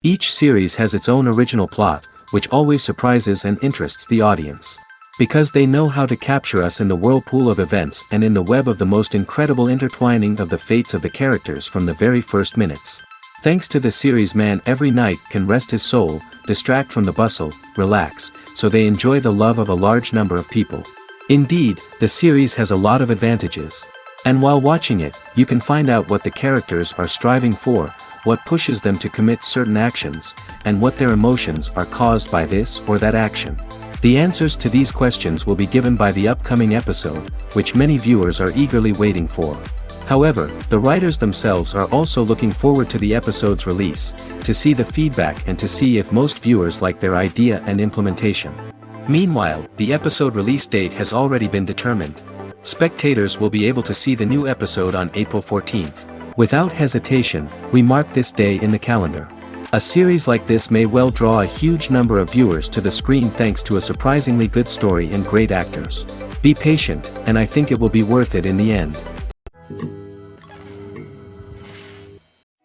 Each series has its own original plot, which always surprises and interests the audience. Because they know how to capture us in the whirlpool of events and in the web of the most incredible intertwining of the fates of the characters from the very first minutes. Thanks to the series, man every night can rest his soul, distract from the bustle, relax, so they enjoy the love of a large number of people. Indeed, the series has a lot of advantages. And while watching it, you can find out what the characters are striving for, what pushes them to commit certain actions, and what their emotions are caused by this or that action. The answers to these questions will be given by the upcoming episode, which many viewers are eagerly waiting for. However, the writers themselves are also looking forward to the episode's release, to see the feedback and to see if most viewers like their idea and implementation. Meanwhile, the episode release date has already been determined. Spectators will be able to see the new episode on April 14th. Without hesitation, we mark this day in the calendar. A series like this may well draw a huge number of viewers to the screen thanks to a surprisingly good story and great actors. Be patient, and I think it will be worth it in the end.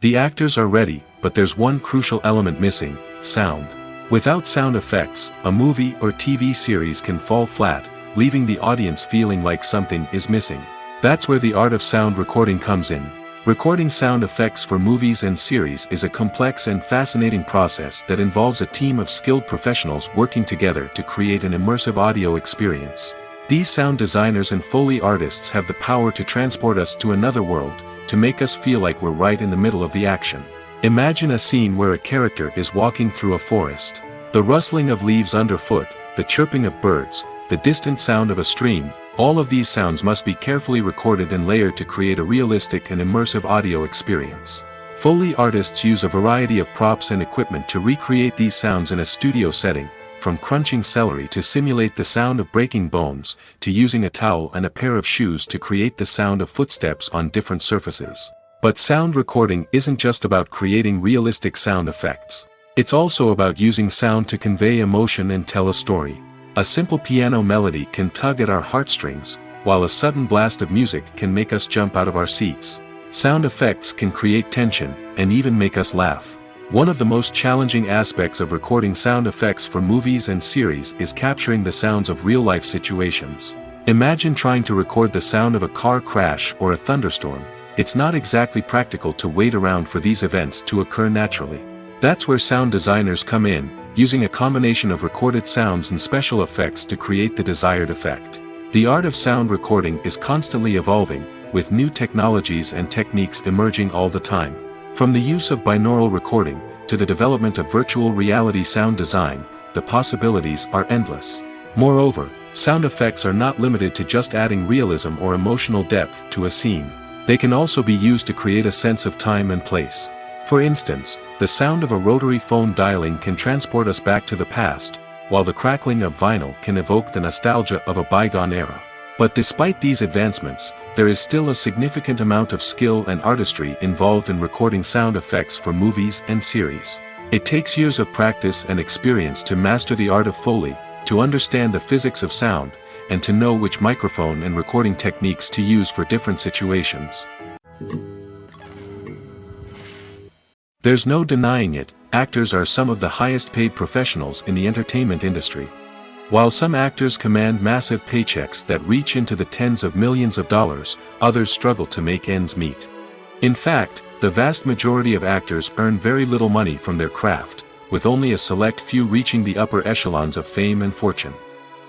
The actors are ready, but there's one crucial element missing: sound. Without sound effects, a movie or TV series can fall flat, leaving the audience feeling like something is missing. That's where the art of sound recording comes in. Recording sound effects for movies and series is a complex and fascinating process that involves a team of skilled professionals working together to create an immersive audio experience. These sound designers and Foley artists have the power to transport us to another world, to make us feel like we're right in the middle of the action. Imagine a scene where a character is walking through a forest. The rustling of leaves underfoot, the chirping of birds, the distant sound of a stream, all of these sounds must be carefully recorded and layered to create a realistic and immersive audio experience. Foley artists use a variety of props and equipment to recreate these sounds in a studio setting, from crunching celery to simulate the sound of breaking bones, to using a towel and a pair of shoes to create the sound of footsteps on different surfaces. But sound recording isn't just about creating realistic sound effects. It's also about using sound to convey emotion and tell a story. A simple piano melody can tug at our heartstrings, while a sudden blast of music can make us jump out of our seats. Sound effects can create tension, and even make us laugh. One of the most challenging aspects of recording sound effects for movies and series is capturing the sounds of real-life situations. Imagine trying to record the sound of a car crash or a thunderstorm. It's not exactly practical to wait around for these events to occur naturally. That's where sound designers come in, using a combination of recorded sounds and special effects to create the desired effect. The art of sound recording is constantly evolving, with new technologies and techniques emerging all the time. From the use of binaural recording, to the development of virtual reality sound design, the possibilities are endless. Moreover, sound effects are not limited to just adding realism or emotional depth to a scene. They can also be used to create a sense of time and place. For instance, the sound of a rotary phone dialing can transport us back to the past, while the crackling of vinyl can evoke the nostalgia of a bygone era. But despite these advancements, there is still a significant amount of skill and artistry involved in recording sound effects for movies and series. It takes years of practice and experience to master the art of Foley, to understand the physics of sound, and to know which microphone and recording techniques to use for different situations. There's no denying it, actors are some of the highest paid professionals in the entertainment industry. While some actors command massive paychecks that reach into the tens of millions of dollars, others struggle to make ends meet. In fact, the vast majority of actors earn very little money from their craft, with only a select few reaching the upper echelons of fame and fortune.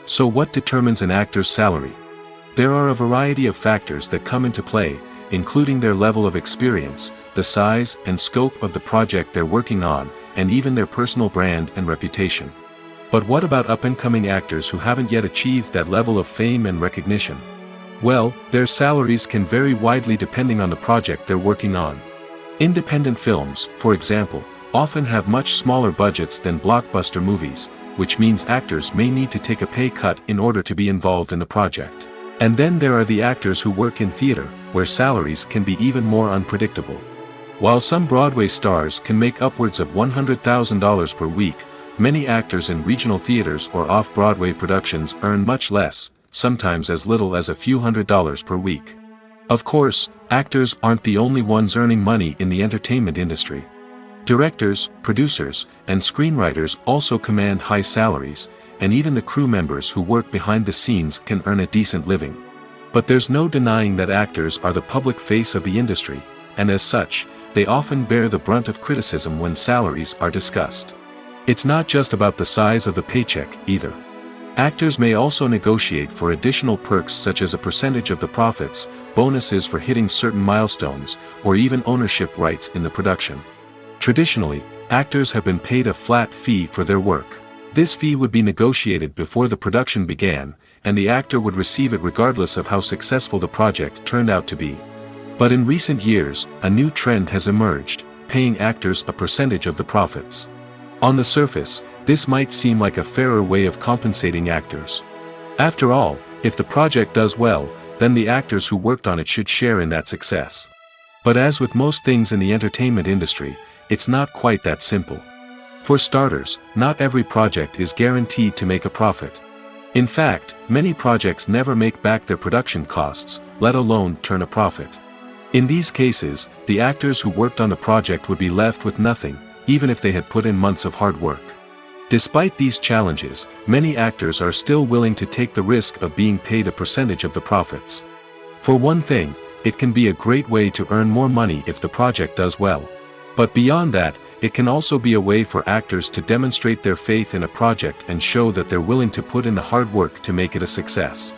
So what determines an actor's salary? There are a variety of factors that come into play, including their level of experience, the size and scope of the project they're working on, and even their personal brand and reputation. But what about up-and-coming actors who haven't yet achieved that level of fame and recognition? Well, their salaries can vary widely depending on the project they're working on. Independent films, for example, often have much smaller budgets than blockbuster movies, which means actors may need to take a pay cut in order to be involved in the project. And then there are the actors who work in theater, where salaries can be even more unpredictable. While some Broadway stars can make upwards of $100,000 per week, many actors in regional theaters or off-Broadway productions earn much less, sometimes as little as a few $100s per week. Of course, actors aren't the only ones earning money in the entertainment industry. Directors, producers, and screenwriters also command high salaries, and even the crew members who work behind the scenes can earn a decent living. But there's no denying that actors are the public face of the industry, and as such, they often bear the brunt of criticism when salaries are discussed. It's not just about the size of the paycheck, either. Actors may also negotiate for additional perks such as a percentage of the profits, bonuses for hitting certain milestones, or even ownership rights in the production. Traditionally, actors have been paid a flat fee for their work. This fee would be negotiated before the production began, and the actor would receive it regardless of how successful the project turned out to be. But in recent years, a new trend has emerged, paying actors a percentage of the profits. On the surface, this might seem like a fairer way of compensating actors. After all, if the project does well, then the actors who worked on it should share in that success. But as with most things in the entertainment industry, it's not quite that simple. For starters, not every project is guaranteed to make a profit. In fact, many projects never make back their production costs, let alone turn a profit. In these cases, the actors who worked on the project would be left with nothing, even if they had put in months of hard work. Despite these challenges, many actors are still willing to take the risk of being paid a percentage of the profits. For one thing, it can be a great way to earn more money if the project does well. But beyond that, it can also be a way for actors to demonstrate their faith in a project and show that they're willing to put in the hard work to make it a success.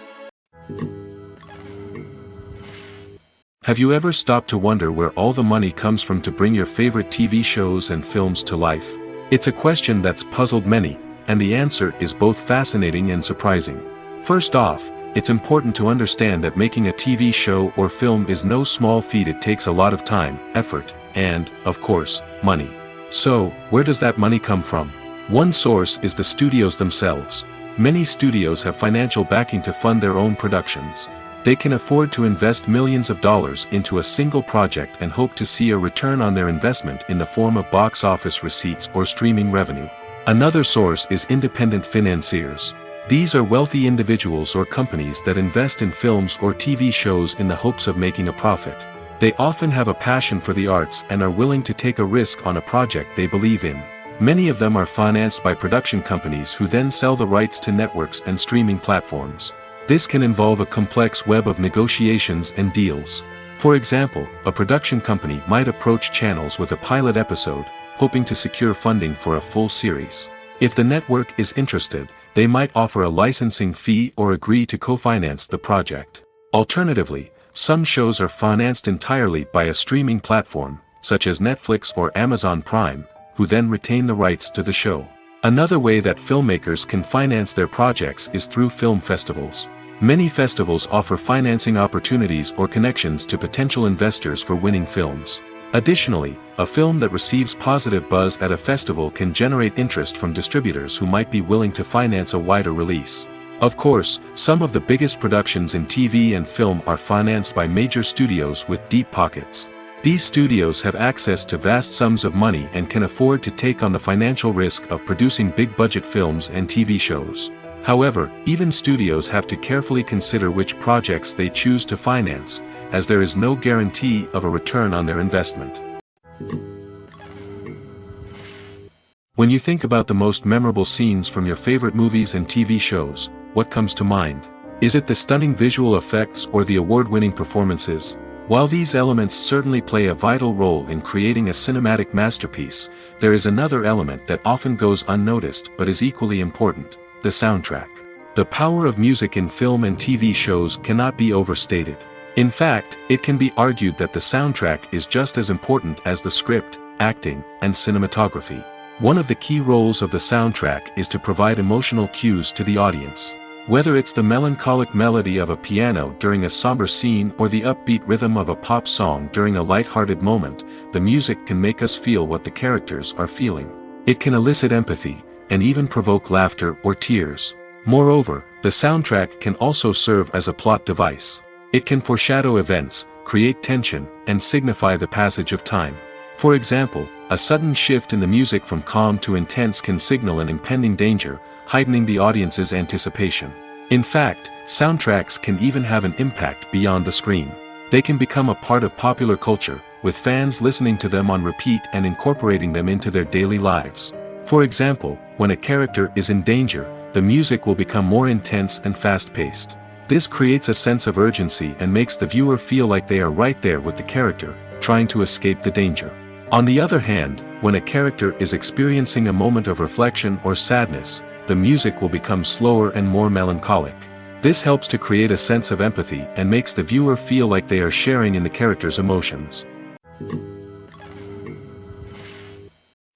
Have you ever stopped to wonder where all the money comes from to bring your favorite TV shows and films to life? It's a question that's puzzled many, and the answer is both fascinating and surprising. First off, it's important to understand that making a TV show or film is no small feat. It takes a lot of time, effort, and, of course, money. So, where does that money come from? One source is the studios themselves. Many studios have financial backing to fund their own productions. They can afford to invest millions of dollars into a single project and hope to see a return on their investment in the form of box office receipts or streaming revenue. Another source is independent financiers. These are wealthy individuals or companies that invest in films or TV shows in the hopes of making a profit. They often have a passion for the arts and are willing to take a risk on a project they believe in. Many of them are financed by production companies who then sell the rights to networks and streaming platforms. This can involve a complex web of negotiations and deals. For example, a production company might approach channels with a pilot episode, hoping to secure funding for a full series. If the network is interested, they might offer a licensing fee or agree to co-finance the project. Alternatively, some shows are financed entirely by a streaming platform, such as Netflix or Amazon Prime, who then retain the rights to the show. Another way that filmmakers can finance their projects is through film festivals. Many festivals offer financing opportunities or connections to potential investors for winning films. Additionally, a film that receives positive buzz at a festival can generate interest from distributors who might be willing to finance a wider release. Of course, some of the biggest productions in TV and film are financed by major studios with deep pockets. These studios have access to vast sums of money and can afford to take on the financial risk of producing big-budget films and TV shows. However, even studios have to carefully consider which projects they choose to finance, as there is no guarantee of a return on their investment. When you think about the most memorable scenes from your favorite movies and TV shows, what comes to mind? Is it the stunning visual effects or the award-winning performances? While these elements certainly play a vital role in creating a cinematic masterpiece, there is another element that often goes unnoticed but is equally important: the soundtrack. The power of music in film and TV shows cannot be overstated. In fact, it can be argued that the soundtrack is just as important as the script, acting, and cinematography. One of the key roles of the soundtrack is to provide emotional cues to the audience. Whether it's the melancholic melody of a piano during a somber scene or the upbeat rhythm of a pop song during a light-hearted moment, the music can make us feel what the characters are feeling. It can elicit empathy, and even provoke laughter or tears. Moreover, the soundtrack can also serve as a plot device. It can foreshadow events, create tension, and signify the passage of time. For example, a sudden shift in the music from calm to intense can signal an impending danger, heightening the audience's anticipation. In fact, soundtracks can even have an impact beyond the screen. They can become a part of popular culture, with fans listening to them on repeat and incorporating them into their daily lives. For example, when a character is in danger, the music will become more intense and fast-paced. This creates a sense of urgency and makes the viewer feel like they are right there with the character, trying to escape the danger. On the other hand, when a character is experiencing a moment of reflection or sadness, the music will become slower and more melancholic. This helps to create a sense of empathy and makes the viewer feel like they are sharing in the character's emotions.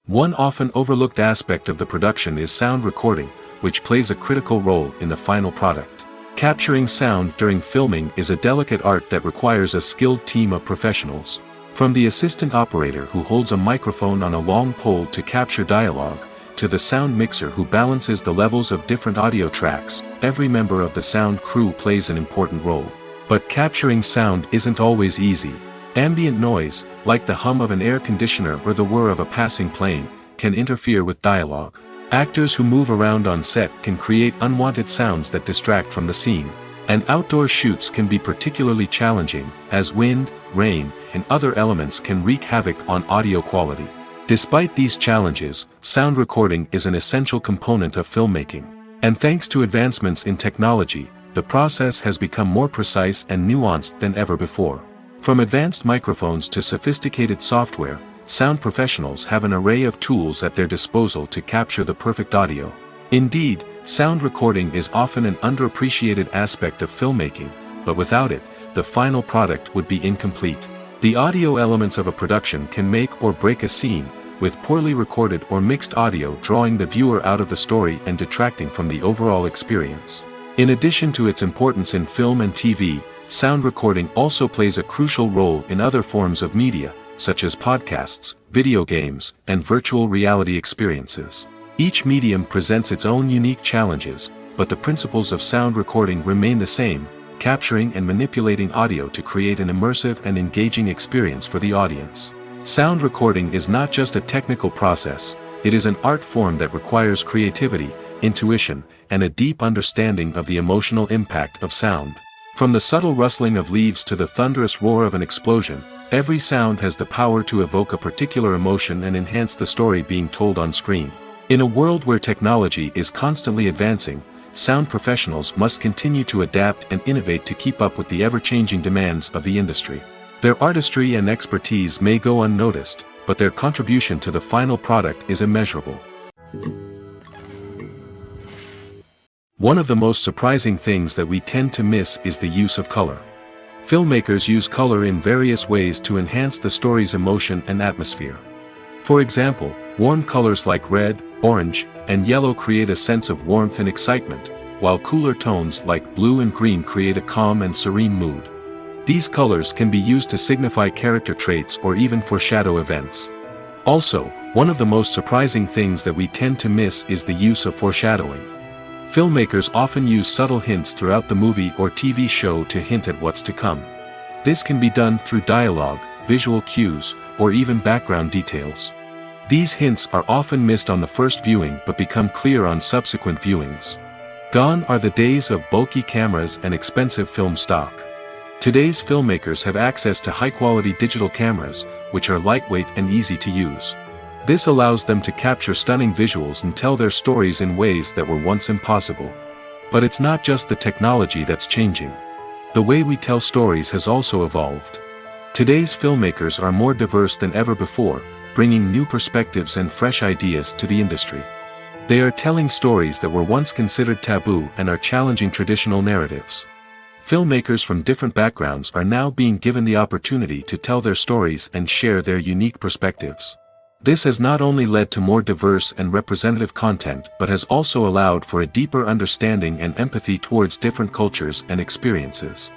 One often overlooked aspect of the production is sound recording, which plays a critical role in the final product. Capturing sound during filming is a delicate art that requires a skilled team of professionals. From the assistant operator who holds a microphone on a long pole to capture dialogue, to the sound mixer who balances the levels of different audio tracks, every member of the sound crew plays an important role. But capturing sound isn't always easy. Ambient noise, like the hum of an air conditioner or the whir of a passing plane, can interfere with dialogue. Actors who move around on set can create unwanted sounds that distract from the scene. And outdoor shoots can be particularly challenging, as wind, rain, and other elements can wreak havoc on audio quality. Despite these challenges, sound recording is an essential component of filmmaking. And thanks to advancements in technology, the process has become more precise and nuanced than ever before. From advanced microphones to sophisticated software, sound professionals have an array of tools at their disposal to capture the perfect audio. Indeed, sound recording is often an underappreciated aspect of filmmaking, but without it, the final product would be incomplete. The audio elements of a production can make or break a scene, with poorly recorded or mixed audio drawing the viewer out of the story and detracting from the overall experience. In addition to its importance in film and TV, sound recording also plays a crucial role in other forms of media, such as podcasts, video games, and virtual reality experiences. Each medium presents its own unique challenges, but the principles of sound recording remain the same, capturing and manipulating audio to create an immersive and engaging experience for the audience. Sound recording is not just a technical process, it is an art form that requires creativity, intuition, and a deep understanding of the emotional impact of sound. From the subtle rustling of leaves to the thunderous roar of an explosion, every sound has the power to evoke a particular emotion and enhance the story being told on screen. In a world where technology is constantly advancing, sound professionals must continue to adapt and innovate to keep up with the ever-changing demands of the industry. Their artistry and expertise may go unnoticed, but their contribution to the final product is immeasurable. One of the most surprising things that we tend to miss is the use of color. Filmmakers use color in various ways to enhance the story's emotion and atmosphere. For example, warm colors like red, orange, and yellow create a sense of warmth and excitement, while cooler tones like blue and green create a calm and serene mood. These colors can be used to signify character traits or even foreshadow events. Also, one of the most surprising things that we tend to miss is the use of foreshadowing. Filmmakers often use subtle hints throughout the movie or TV show to hint at what's to come. This can be done through dialogue, visual cues, or even background details. These hints are often missed on the first viewing but become clear on subsequent viewings. Gone are the days of bulky cameras and expensive film stock. Today's filmmakers have access to high-quality digital cameras, which are lightweight and easy to use. This allows them to capture stunning visuals and tell their stories in ways that were once impossible. But it's not just the technology that's changing. The way we tell stories has also evolved. Today's filmmakers are more diverse than ever before, bringing new perspectives and fresh ideas to the industry. They are telling stories that were once considered taboo and are challenging traditional narratives. Filmmakers from different backgrounds are now being given the opportunity to tell their stories and share their unique perspectives. This has not only led to more diverse and representative content but has also allowed for a deeper understanding and empathy towards different cultures and experiences.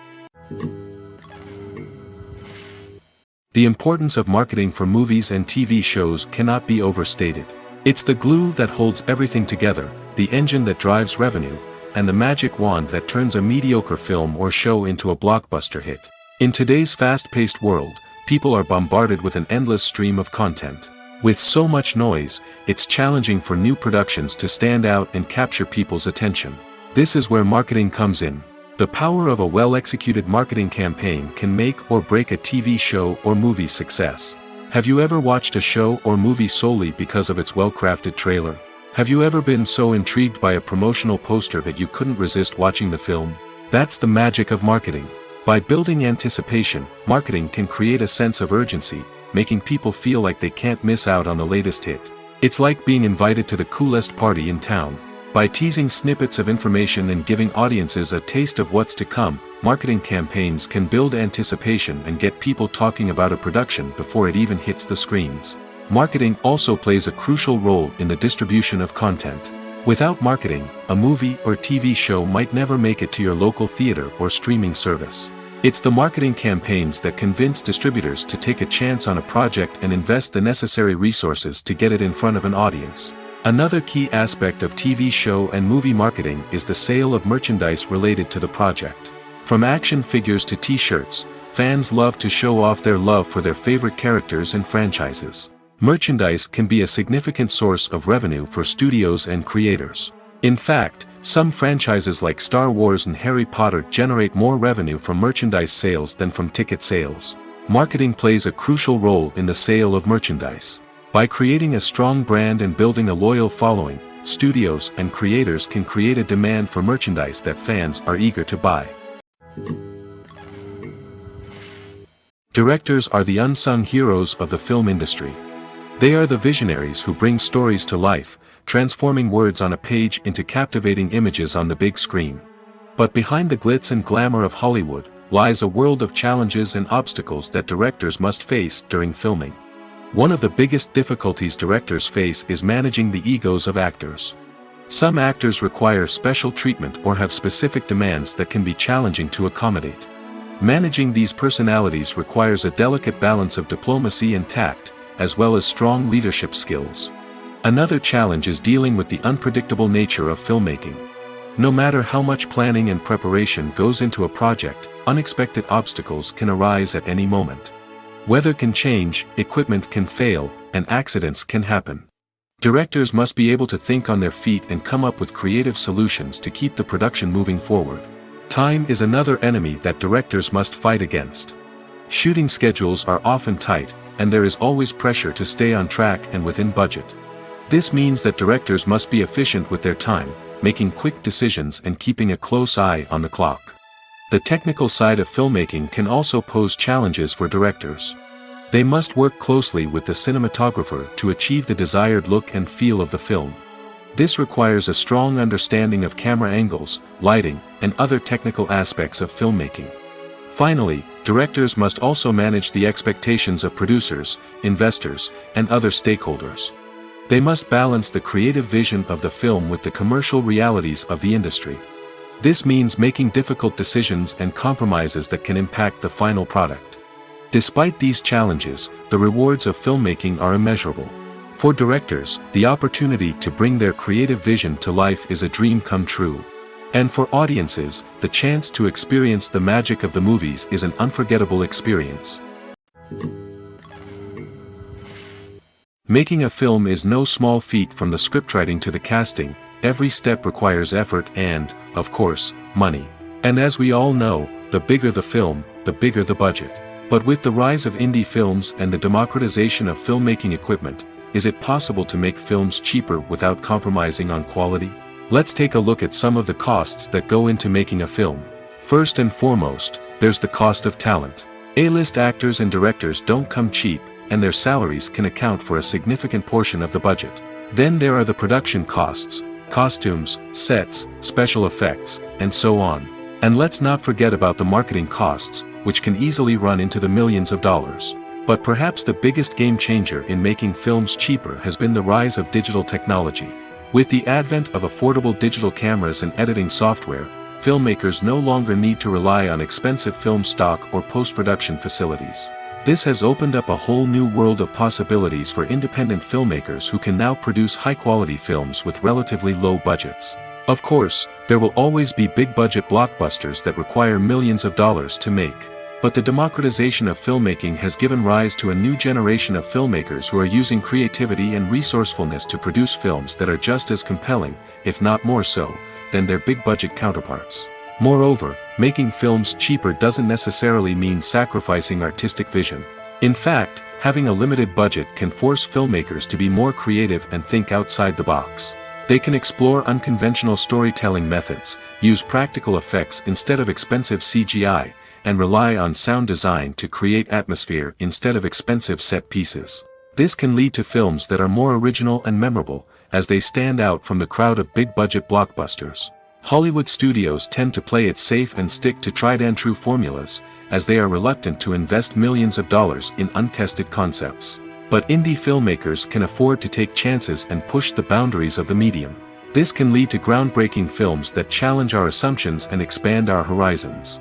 The importance of marketing for movies and TV shows cannot be overstated. It's the glue that holds everything together, the engine that drives revenue, and the magic wand that turns a mediocre film or show into a blockbuster hit. In today's fast-paced world, people are bombarded with an endless stream of content. With so much noise, it's challenging for new productions to stand out and capture people's attention. This is where marketing comes in. The power of a well-executed marketing campaign can make or break a TV show or movie's success. Have you ever watched a show or movie solely because of its well-crafted trailer? Have you ever been so intrigued by a promotional poster that you couldn't resist watching the film? That's the magic of marketing. By building anticipation, marketing can create a sense of urgency, making people feel like they can't miss out on the latest hit. It's like being invited to the coolest party in town. By teasing snippets of information and giving audiences a taste of what's to come, marketing campaigns can build anticipation and get people talking about a production before it even hits the screens. Marketing also plays a crucial role in the distribution of content. Without marketing, a movie or TV show might never make it to your local theater or streaming service. It's the marketing campaigns that convince distributors to take a chance on a project and invest the necessary resources to get it in front of an audience. Another key aspect of TV show and movie marketing is the sale of merchandise related to the project. From action figures to t-shirts, fans love to show off their love for their favorite characters and franchises. Merchandise can be a significant source of revenue for studios and creators. In fact, some franchises like Star Wars and Harry Potter generate more revenue from merchandise sales than from ticket sales. Marketing plays a crucial role in the sale of merchandise. By creating a strong brand and building a loyal following, studios and creators can create a demand for merchandise that fans are eager to buy. Directors are the unsung heroes of the film industry. They are the visionaries who bring stories to life, transforming words on a page into captivating images on the big screen. But behind the glitz and glamour of Hollywood lies a world of challenges and obstacles that directors must face during filming. One of the biggest difficulties directors face is managing the egos of actors. Some actors require special treatment or have specific demands that can be challenging to accommodate. Managing these personalities requires a delicate balance of diplomacy and tact, as well as strong leadership skills. Another challenge is dealing with the unpredictable nature of filmmaking. No matter how much planning and preparation goes into a project, unexpected obstacles can arise at any moment. Weather can change, equipment can fail, and accidents can happen. Directors must be able to think on their feet and come up with creative solutions to keep the production moving forward. Time is another enemy that directors must fight against. Shooting schedules are often tight, and there is always pressure to stay on track and within budget. This means that directors must be efficient with their time, making quick decisions and keeping a close eye on the clock. The technical side of filmmaking can also pose challenges for directors. They must work closely with the cinematographer to achieve the desired look and feel of the film. This requires a strong understanding of camera angles, lighting, and other technical aspects of filmmaking. Finally, directors must also manage the expectations of producers, investors, and other stakeholders. They must balance the creative vision of the film with the commercial realities of the industry. This means making difficult decisions and compromises that can impact the final product. Despite these challenges, the rewards of filmmaking are immeasurable. For directors, the opportunity to bring their creative vision to life is a dream come true. And for audiences, the chance to experience the magic of the movies is an unforgettable experience. Making a film is no small feat. From the scriptwriting to the casting, every step requires effort and, of course, money. And as we all know, the bigger the film, the bigger the budget. But with the rise of indie films and the democratization of filmmaking equipment, is it possible to make films cheaper without compromising on quality? Let's take a look at some of the costs that go into making a film. First and foremost, there's the cost of talent. A-list actors and directors don't come cheap, and their salaries can account for a significant portion of the budget. Then there are the production costs, costumes, sets, special effects, and so on. And let's not forget about the marketing costs, which can easily run into the millions of dollars. But perhaps the biggest game changer in making films cheaper has been the rise of digital technology. With the advent of affordable digital cameras and editing software, filmmakers no longer need to rely on expensive film stock or post-production facilities. This has opened up a whole new world of possibilities for independent filmmakers who can now produce high-quality films with relatively low budgets. Of course, there will always be big-budget blockbusters that require millions of dollars to make. But the democratization of filmmaking has given rise to a new generation of filmmakers who are using creativity and resourcefulness to produce films that are just as compelling, if not more so, than their big-budget counterparts. Moreover, making films cheaper doesn't necessarily mean sacrificing artistic vision. In fact, having a limited budget can force filmmakers to be more creative and think outside the box. They can explore unconventional storytelling methods, use practical effects instead of expensive CGI, and rely on sound design to create atmosphere instead of expensive set pieces. This can lead to films that are more original and memorable, as they stand out from the crowd of big-budget blockbusters. Hollywood studios tend to play it safe and stick to tried-and-true formulas, as they are reluctant to invest millions of dollars in untested concepts. But indie filmmakers can afford to take chances and push the boundaries of the medium. This can lead to groundbreaking films that challenge our assumptions and expand our horizons.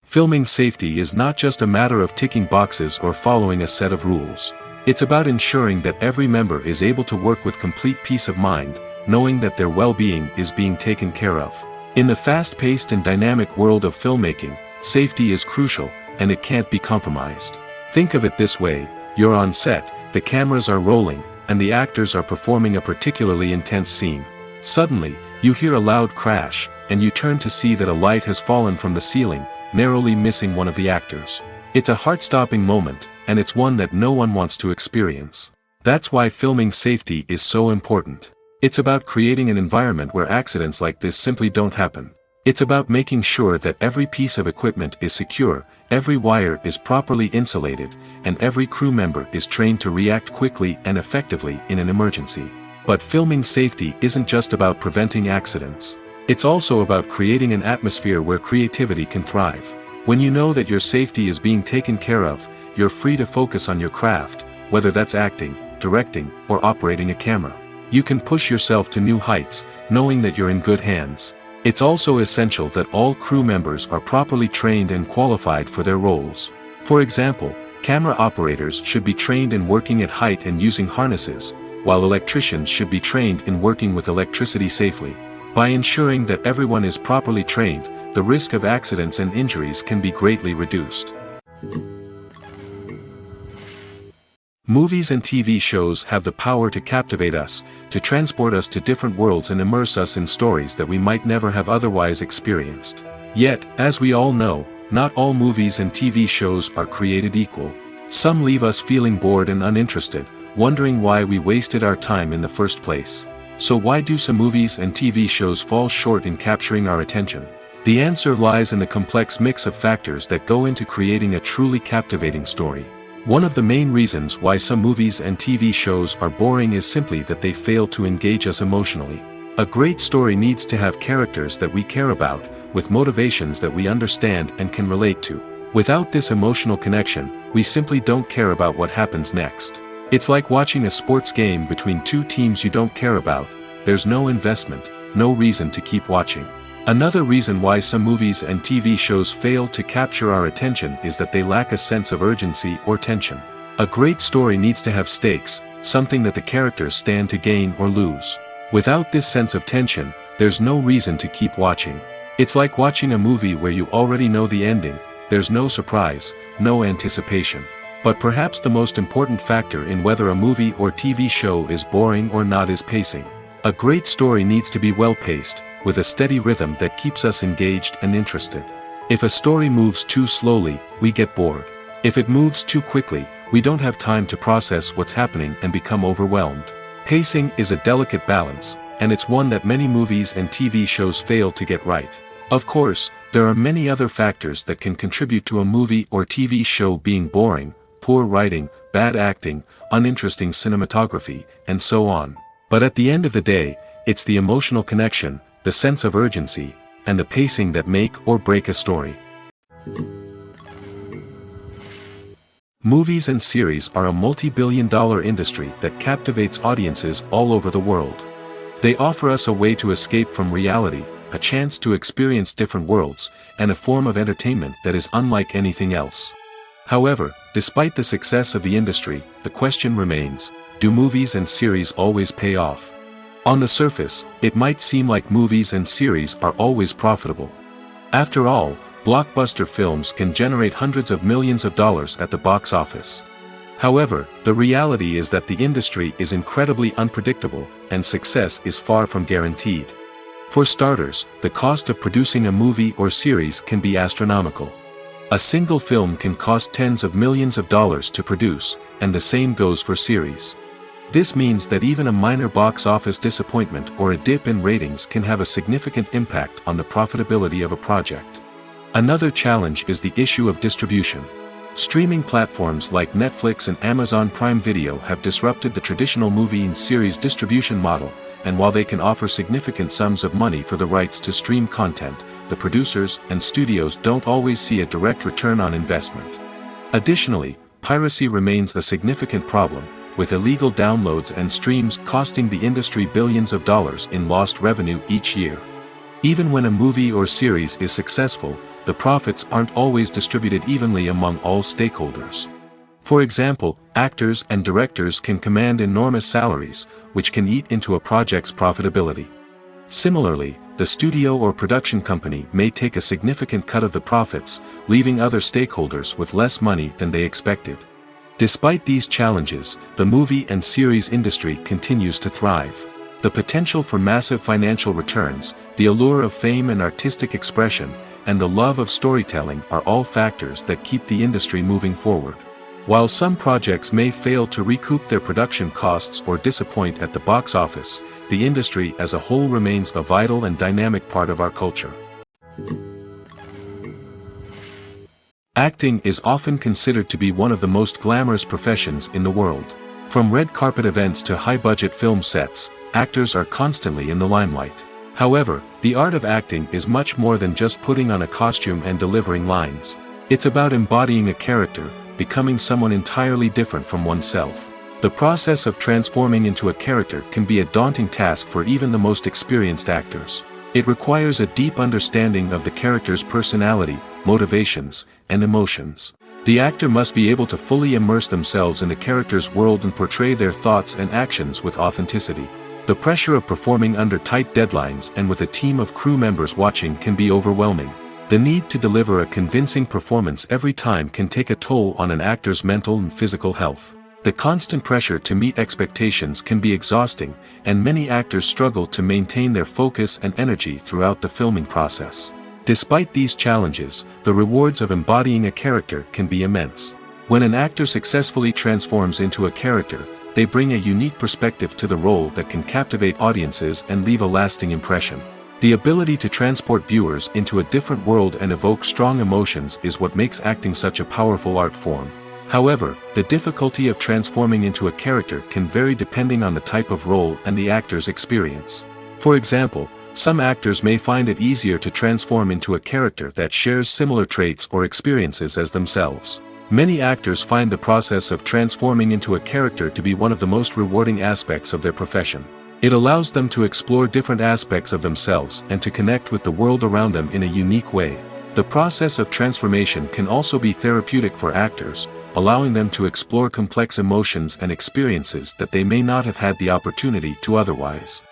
Filming safety is not just a matter of ticking boxes or following a set of rules. It's about ensuring that every member is able to work with complete peace of mind, knowing that their well-being is being taken care of. In the fast-paced and dynamic world of filmmaking, safety is crucial, and it can't be compromised. Think of it this way: you're on set, the cameras are rolling, and the actors are performing a particularly intense scene. Suddenly, you hear a loud crash, and you turn to see that a light has fallen from the ceiling, narrowly missing one of the actors. It's a heart-stopping moment, and it's one that no one wants to experience. That's why filming safety is so important. It's about creating an environment where accidents like this simply don't happen. It's about making sure that every piece of equipment is secure, every wire is properly insulated, and every crew member is trained to react quickly and effectively in an emergency. But filming safety isn't just about preventing accidents. It's also about creating an atmosphere where creativity can thrive. When you know that your safety is being taken care of, you're free to focus on your craft, whether that's acting, directing, or operating a camera. You can push yourself to new heights, knowing that you're in good hands. It's also essential that all crew members are properly trained and qualified for their roles. For example, camera operators should be trained in working at height and using harnesses, while electricians should be trained in working with electricity safely. By ensuring that everyone is properly trained, the risk of accidents and injuries can be greatly reduced. Movies and TV shows have the power to captivate us, to transport us to different worlds and immerse us in stories that we might never have otherwise experienced. Yet, as we all know, not all movies and TV shows are created equal. Some leave us feeling bored and uninterested, wondering why we wasted our time in the first place. So why do some movies and TV shows fall short in capturing our attention? The answer lies in the complex mix of factors that go into creating a truly captivating story. One of the main reasons why some movies and TV shows are boring is simply that they fail to engage us emotionally. A great story needs to have characters that we care about, with motivations that we understand and can relate to. Without this emotional connection, we simply don't care about what happens next. It's like watching a sports game between two teams you don't care about. There's no investment, no reason to keep watching. Another reason why some movies and TV shows fail to capture our attention is that they lack a sense of urgency or tension. A great story needs to have stakes, something that the characters stand to gain or lose. Without this sense of tension, there's no reason to keep watching. It's like watching a movie where you already know the ending. There's no surprise, no anticipation. But perhaps the most important factor in whether a movie or TV show is boring or not is pacing. A great story needs to be well-paced, with a steady rhythm that keeps us engaged and interested. If a story moves too slowly, we get bored. If it moves too quickly, we don't have time to process what's happening and become overwhelmed. Pacing is a delicate balance, and it's one that many movies and TV shows fail to get right. Of course, there are many other factors that can contribute to a movie or TV show being boring: poor writing, bad acting, uninteresting cinematography, and so on. But at the end of the day, it's the emotional connection, the sense of urgency, and the pacing that make or break a story. Movies and series are a multi-billion-dollar industry that captivates audiences all over the world. They offer us a way to escape from reality, a chance to experience different worlds, and a form of entertainment that is unlike anything else. However, despite the success of the industry, the question remains: do movies and series always pay off? On the surface, it might seem like movies and series are always profitable. After all, blockbuster films can generate hundreds of millions of dollars at the box office. However, the reality is that the industry is incredibly unpredictable, and success is far from guaranteed. For starters, the cost of producing a movie or series can be astronomical. A single film can cost tens of millions of dollars to produce, and the same goes for series. This means that even a minor box office disappointment or a dip in ratings can have a significant impact on the profitability of a project. Another challenge is the issue of distribution. Streaming platforms like Netflix and Amazon Prime Video have disrupted the traditional movie and series distribution model, and while they can offer significant sums of money for the rights to stream content, the producers and studios don't always see a direct return on investment. Additionally, piracy remains a significant problem, with illegal downloads and streams costing the industry billions of dollars in lost revenue each year. Even when a movie or series is successful, the profits aren't always distributed evenly among all stakeholders. For example, actors and directors can command enormous salaries, which can eat into a project's profitability. Similarly, the studio or production company may take a significant cut of the profits, leaving other stakeholders with less money than they expected. Despite these challenges, the movie and series industry continues to thrive. The potential for massive financial returns, the allure of fame and artistic expression, and the love of storytelling are all factors that keep the industry moving forward. While some projects may fail to recoup their production costs or disappoint at the box office, the industry as a whole remains a vital and dynamic part of our culture. Acting is often considered to be one of the most glamorous professions in the world. From red carpet events to high-budget film sets, actors are constantly in the limelight. However, the art of acting is much more than just putting on a costume and delivering lines. It's about embodying a character, becoming someone entirely different from oneself. The process of transforming into a character can be a daunting task for even the most experienced actors. It requires a deep understanding of the character's personality, motivations, and emotions. The actor must be able to fully immerse themselves in the character's world and portray their thoughts and actions with authenticity. The pressure of performing under tight deadlines and with a team of crew members watching can be overwhelming. The need to deliver a convincing performance every time can take a toll on an actor's mental and physical health. The constant pressure to meet expectations can be exhausting, and many actors struggle to maintain their focus and energy throughout the filming process. Despite these challenges, the rewards of embodying a character can be immense. When an actor successfully transforms into a character, they bring a unique perspective to the role that can captivate audiences and leave a lasting impression. The ability to transport viewers into a different world and evoke strong emotions is what makes acting such a powerful art form. However, the difficulty of transforming into a character can vary depending on the type of role and the actor's experience. For example, some actors may find it easier to transform into a character that shares similar traits or experiences as themselves. Many actors find the process of transforming into a character to be one of the most rewarding aspects of their profession. It allows them to explore different aspects of themselves and to connect with the world around them in a unique way. The process of transformation can also be therapeutic for actors, allowing them to explore complex emotions and experiences that they may not have had the opportunity to otherwise.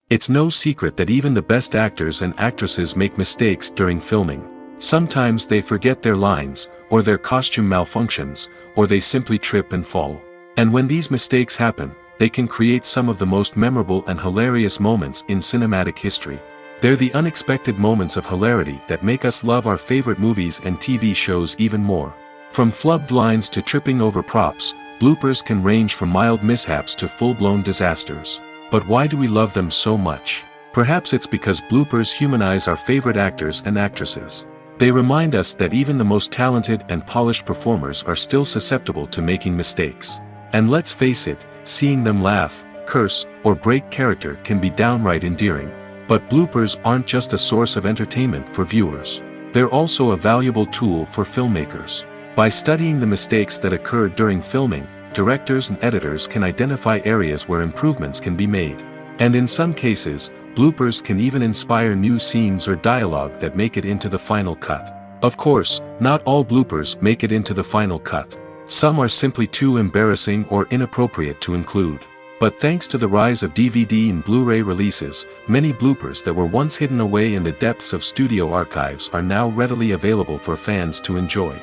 It's no secret that even the best actors and actresses make mistakes during filming. Sometimes they forget their lines, or their costume malfunctions, or they simply trip and fall. And when these mistakes happen, they can create some of the most memorable and hilarious moments in cinematic history. They're the unexpected moments of hilarity that make us love our favorite movies and TV shows even more. From flubbed lines to tripping over props, bloopers can range from mild mishaps to full-blown disasters. But why do we love them so much? Perhaps it's because bloopers humanize our favorite actors and actresses. They remind us that even the most talented and polished performers are still susceptible to making mistakes. And let's face it, seeing them laugh, curse, or break character can be downright endearing. But bloopers aren't just a source of entertainment for viewers. They're also a valuable tool for filmmakers. By studying the mistakes that occur during filming, directors and editors can identify areas where improvements can be made. And in some cases, bloopers can even inspire new scenes or dialogue that make it into the final cut. Of course, not all bloopers make it into the final cut. Some are simply too embarrassing or inappropriate to include. But thanks to the rise of DVD and Blu-ray releases, many bloopers that were once hidden away in the depths of studio archives are now readily available for fans to enjoy.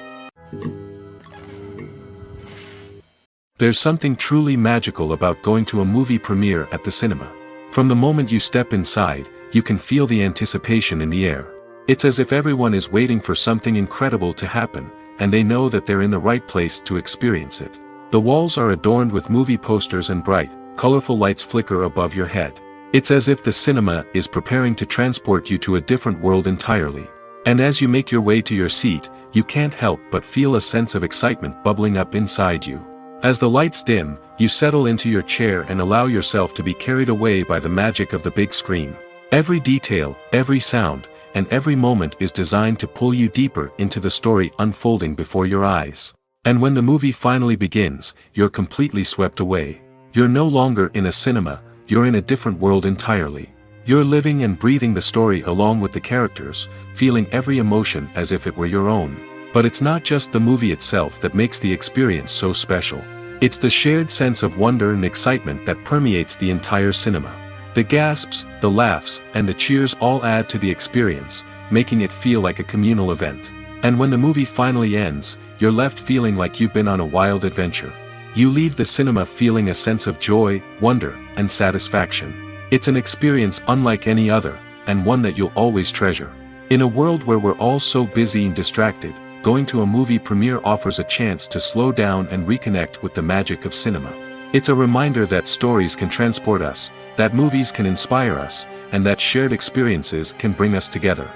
There's something truly magical about going to a movie premiere at the cinema. From the moment you step inside, you can feel the anticipation in the air. It's as if everyone is waiting for something incredible to happen, and they know that they're in the right place to experience it. The walls are adorned with movie posters and bright, colorful lights flicker above your head. It's as if the cinema is preparing to transport you to a different world entirely. And as you make your way to your seat, you can't help but feel a sense of excitement bubbling up inside you. As the lights dim, you settle into your chair and allow yourself to be carried away by the magic of the big screen. Every detail, every sound, and every moment is designed to pull you deeper into the story unfolding before your eyes. And when the movie finally begins, you're completely swept away. You're no longer in a cinema, you're in a different world entirely. You're living and breathing the story along with the characters, feeling every emotion as if it were your own. But it's not just the movie itself that makes the experience so special. It's the shared sense of wonder and excitement that permeates the entire cinema. The gasps, the laughs, and the cheers all add to the experience, making it feel like a communal event. And when the movie finally ends, you're left feeling like you've been on a wild adventure. You leave the cinema feeling a sense of joy, wonder, and satisfaction. It's an experience unlike any other, and one that you'll always treasure. In a world where we're all so busy and distracted, going to a movie premiere offers a chance to slow down and reconnect with the magic of cinema. It's a reminder that stories can transport us, that movies can inspire us, and that shared experiences can bring us together.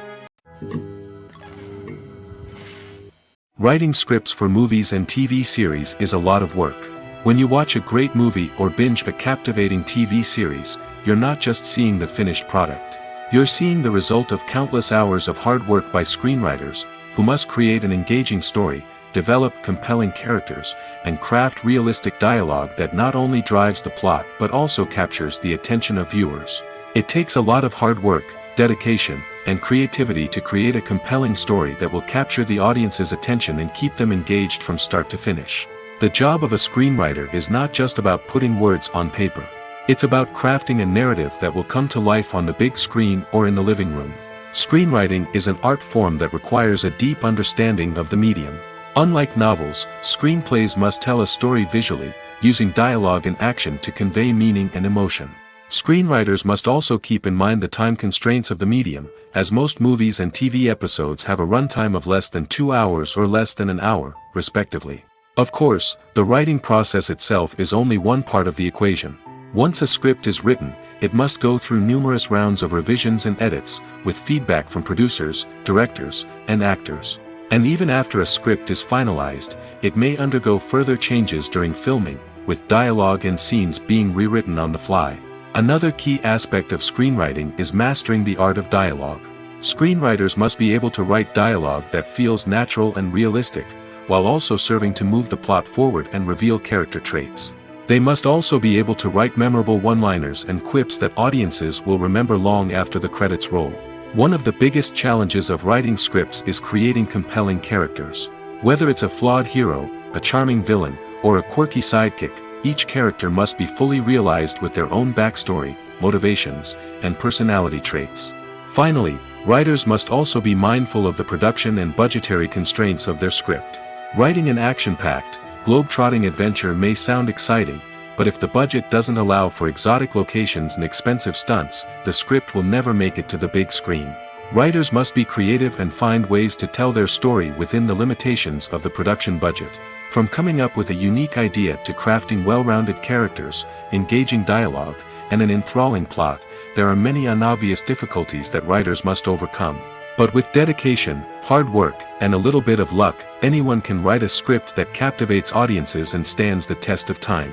Writing scripts for movies and TV series is a lot of work. When you watch a great movie or binge a captivating TV series, you're not just seeing the finished product. You're seeing the result of countless hours of hard work by screenwriters, who must create an engaging story, develop compelling characters, and craft realistic dialogue that not only drives the plot but also captures the attention of viewers. It takes a lot of hard work, dedication, and creativity to create a compelling story that will capture the audience's attention and keep them engaged from start to finish. The job of a screenwriter is not just about putting words on paper. It's about crafting a narrative that will come to life on the big screen or in the living room. Screenwriting is an art form that requires a deep understanding of the medium. Unlike novels, screenplays must tell a story visually, using dialogue and action to convey meaning and emotion. Screenwriters must also keep in mind the time constraints of the medium, as most movies and TV episodes have a runtime of less than 2 hours or less than an hour, respectively. Of course, the writing process itself is only one part of the equation. Once a script is written, it must go through numerous rounds of revisions and edits, with feedback from producers, directors, and actors. And even after a script is finalized, it may undergo further changes during filming, with dialogue and scenes being rewritten on the fly. Another key aspect of screenwriting is mastering the art of dialogue. Screenwriters must be able to write dialogue that feels natural and realistic, while also serving to move the plot forward and reveal character traits. They must also be able to write memorable one-liners and quips that audiences will remember long after the credits roll. One of the biggest challenges of writing scripts is creating compelling characters. Whether it's a flawed hero, a charming villain, or a quirky sidekick, each character must be fully realized with their own backstory, motivations, and personality traits. Finally, writers must also be mindful of the production and budgetary constraints of their script. Writing an action-packed, globe-trotting adventure may sound exciting, but if the budget doesn't allow for exotic locations and expensive stunts, the script will never make it to the big screen. Writers must be creative and find ways to tell their story within the limitations of the production budget. From coming up with a unique idea to crafting well-rounded characters, engaging dialogue, and an enthralling plot, there are many unobvious difficulties that writers must overcome. But with dedication, hard work, and a little bit of luck, anyone can write a script that captivates audiences and stands the test of time.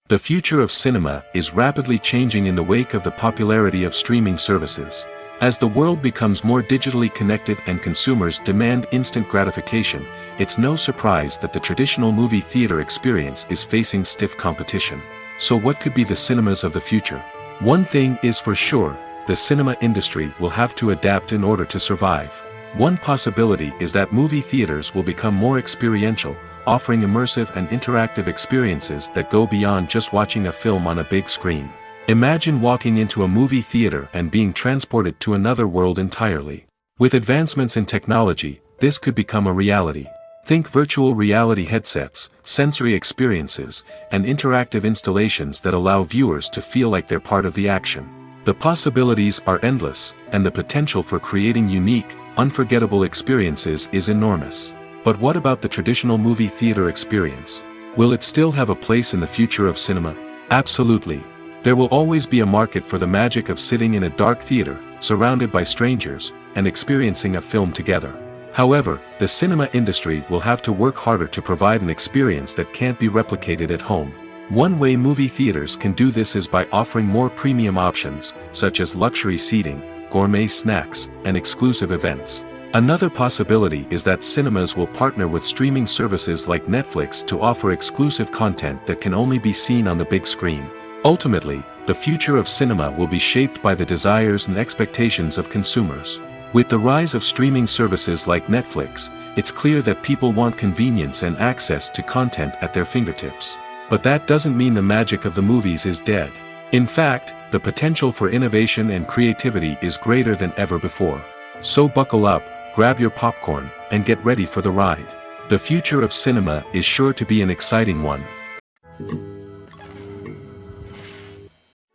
The future of cinema is rapidly changing in the wake of the popularity of streaming services. As the world becomes more digitally connected and consumers demand instant gratification, it's no surprise that the traditional movie theater experience is facing stiff competition. So what could be the cinemas of the future? One thing is for sure, the cinema industry will have to adapt in order to survive. One possibility is that movie theaters will become more experiential, offering immersive and interactive experiences that go beyond just watching a film on a big screen. Imagine walking into a movie theater and being transported to another world entirely. With advancements in technology, this could become a reality. Think virtual reality headsets, sensory experiences, and interactive installations that allow viewers to feel like they're part of the action. The possibilities are endless, and the potential for creating unique, unforgettable experiences is enormous. But what about the traditional movie theater experience? Will it still have a place in the future of cinema? Absolutely. There will always be a market for the magic of sitting in a dark theater, surrounded by strangers, and experiencing a film together. However, the cinema industry will have to work harder to provide an experience that can't be replicated at home. One way movie theaters can do this is by offering more premium options, such as luxury seating, gourmet snacks, and exclusive events. Another possibility is that cinemas will partner with streaming services like Netflix to offer exclusive content that can only be seen on the big screen. Ultimately, the future of cinema will be shaped by the desires and expectations of consumers. With the rise of streaming services like Netflix, it's clear that people want convenience and access to content at their fingertips. But that doesn't mean the magic of the movies is dead. In fact, the potential for innovation and creativity is greater than ever before. So buckle up, grab your popcorn, and get ready for the ride. The future of cinema is sure to be an exciting one.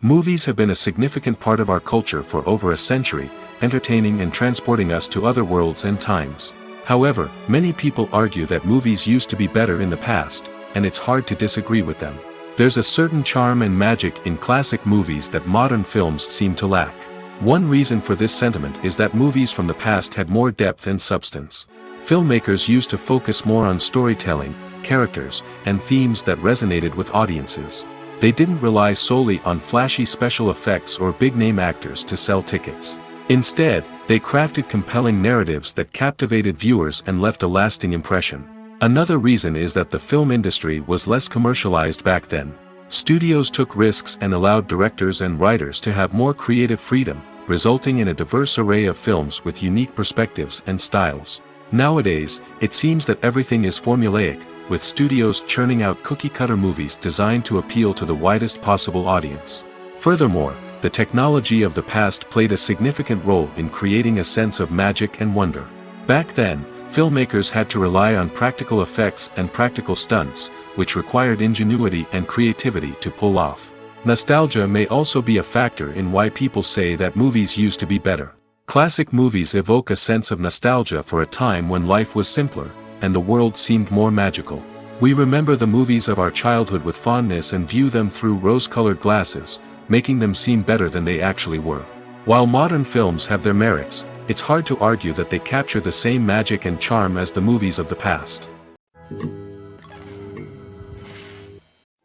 Movies have been a significant part of our culture for over a century, entertaining and transporting us to other worlds and times. However, many people argue that movies used to be better in the past, and it's hard to disagree with them. There's a certain charm and magic in classic movies that modern films seem to lack. One reason for this sentiment is that movies from the past had more depth and substance. Filmmakers used to focus more on storytelling, characters, and themes that resonated with audiences. They didn't rely solely on flashy special effects or big-name actors to sell tickets. Instead, they crafted compelling narratives that captivated viewers and left a lasting impression. Another reason is that the film industry was less commercialized back then. Studios took risks and allowed directors and writers to have more creative freedom, resulting in a diverse array of films with unique perspectives and styles. Nowadays, it seems that everything is formulaic, with studios churning out cookie-cutter movies designed to appeal to the widest possible audience. Furthermore, the technology of the past played a significant role in creating a sense of magic and wonder. Back then, filmmakers had to rely on practical effects and practical stunts, which required ingenuity and creativity to pull off. Nostalgia may also be a factor in why people say that movies used to be better. Classic movies evoke a sense of nostalgia for a time when life was simpler, and the world seemed more magical. We remember the movies of our childhood with fondness and view them through rose-colored glasses, making them seem better than they actually were. While modern films have their merits, it's hard to argue that they capture the same magic and charm as the movies of the past.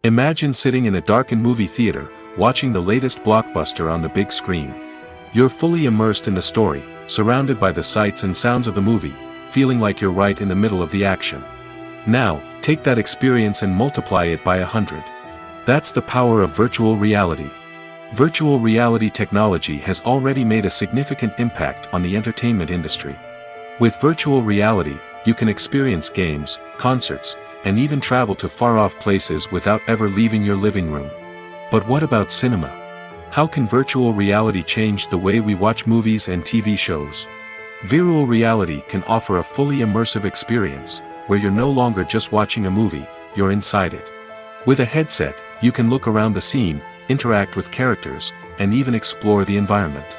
Imagine sitting in a darkened movie theater, watching the latest blockbuster on the big screen. You're fully immersed in the story, surrounded by the sights and sounds of the movie, feeling like you're right in the middle of the action. Now, take that experience and multiply it by 100. That's the power of virtual reality. Virtual reality technology has already made a significant impact on the entertainment industry. With virtual reality, you can experience games, concerts, and even travel to far-off places without ever leaving your living room. But what about cinema? How can virtual reality change the way we watch movies and TV shows? Virtual reality can offer a fully immersive experience, where you're no longer just watching a movie, you're inside it. With a headset, you can look around the scene, interact with characters, and even explore the environment.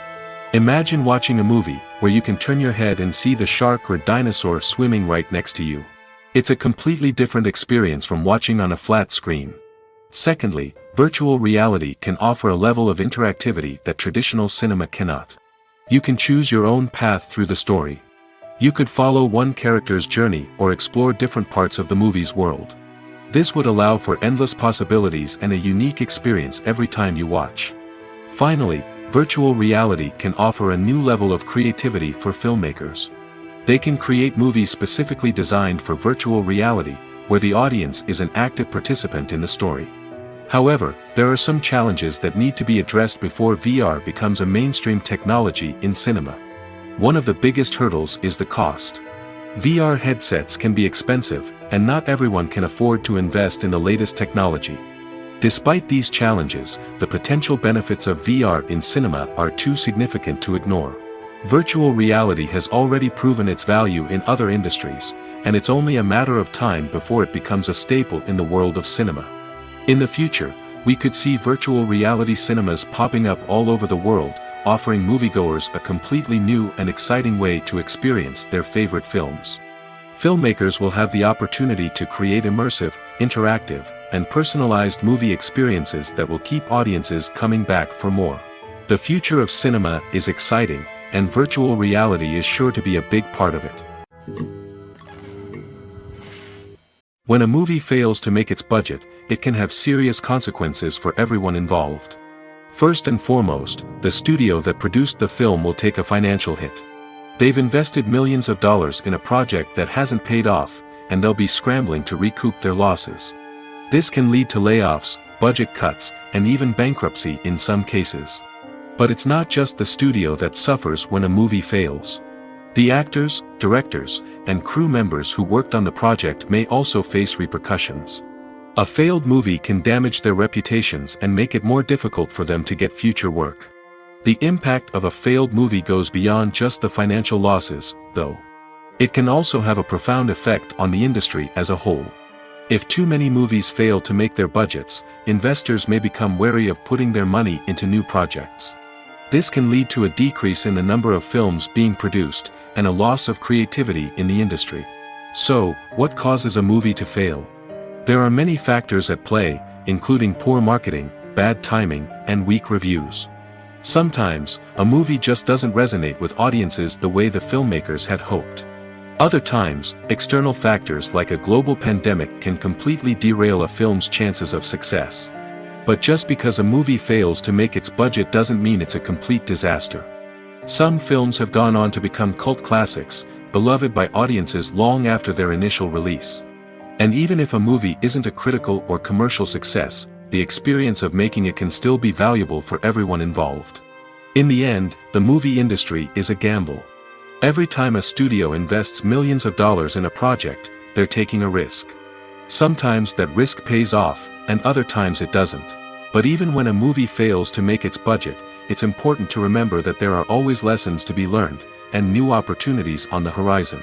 Imagine watching a movie where you can turn your head and see the shark or dinosaur swimming right next to you. It's a completely different experience from watching on a flat screen. Secondly, virtual reality can offer a level of interactivity that traditional cinema cannot. You can choose your own path through the story. You could follow one character's journey or explore different parts of the movie's world. This would allow for endless possibilities and a unique experience every time you watch. Finally, virtual reality can offer a new level of creativity for filmmakers. They can create movies specifically designed for virtual reality, where the audience is an active participant in the story. However, there are some challenges that need to be addressed before VR becomes a mainstream technology in cinema. One of the biggest hurdles is the cost. VR headsets can be expensive, and not everyone can afford to invest in the latest technology. Despite these challenges, the potential benefits of VR in cinema are too significant to ignore. Virtual reality has already proven its value in other industries, and it's only a matter of time before it becomes a staple in the world of cinema. In the future, we could see virtual reality cinemas popping up all over the world, offering moviegoers a completely new and exciting way to experience their favorite films. Filmmakers will have the opportunity to create immersive, interactive, and personalized movie experiences that will keep audiences coming back for more. The future of cinema is exciting, and virtual reality is sure to be a big part of it. When a movie fails to make its budget, it can have serious consequences for everyone involved. First and foremost, the studio that produced the film will take a financial hit. They've invested millions of dollars in a project that hasn't paid off, and they'll be scrambling to recoup their losses. This can lead to layoffs, budget cuts, and even bankruptcy in some cases. But it's not just the studio that suffers when a movie fails. The actors, directors, and crew members who worked on the project may also face repercussions. A failed movie can damage their reputations and make it more difficult for them to get future work. The impact of a failed movie goes beyond just the financial losses, though. It can also have a profound effect on the industry as a whole. If too many movies fail to make their budgets, investors may become wary of putting their money into new projects. This can lead to a decrease in the number of films being produced, and a loss of creativity in the industry. So, what causes a movie to fail? There are many factors at play, including poor marketing, bad timing, and weak reviews. Sometimes, a movie just doesn't resonate with audiences the way the filmmakers had hoped. Other times, external factors like a global pandemic can completely derail a film's chances of success. But just because a movie fails to make its budget doesn't mean it's a complete disaster. Some films have gone on to become cult classics, beloved by audiences long after their initial release. And even if a movie isn't a critical or commercial success, the experience of making it can still be valuable for everyone involved. In the end, the movie industry is a gamble. Every time a studio invests millions of dollars in a project, they're taking a risk. Sometimes that risk pays off, and other times it doesn't. But even when a movie fails to make its budget, it's important to remember that there are always lessons to be learned, and new opportunities on the horizon.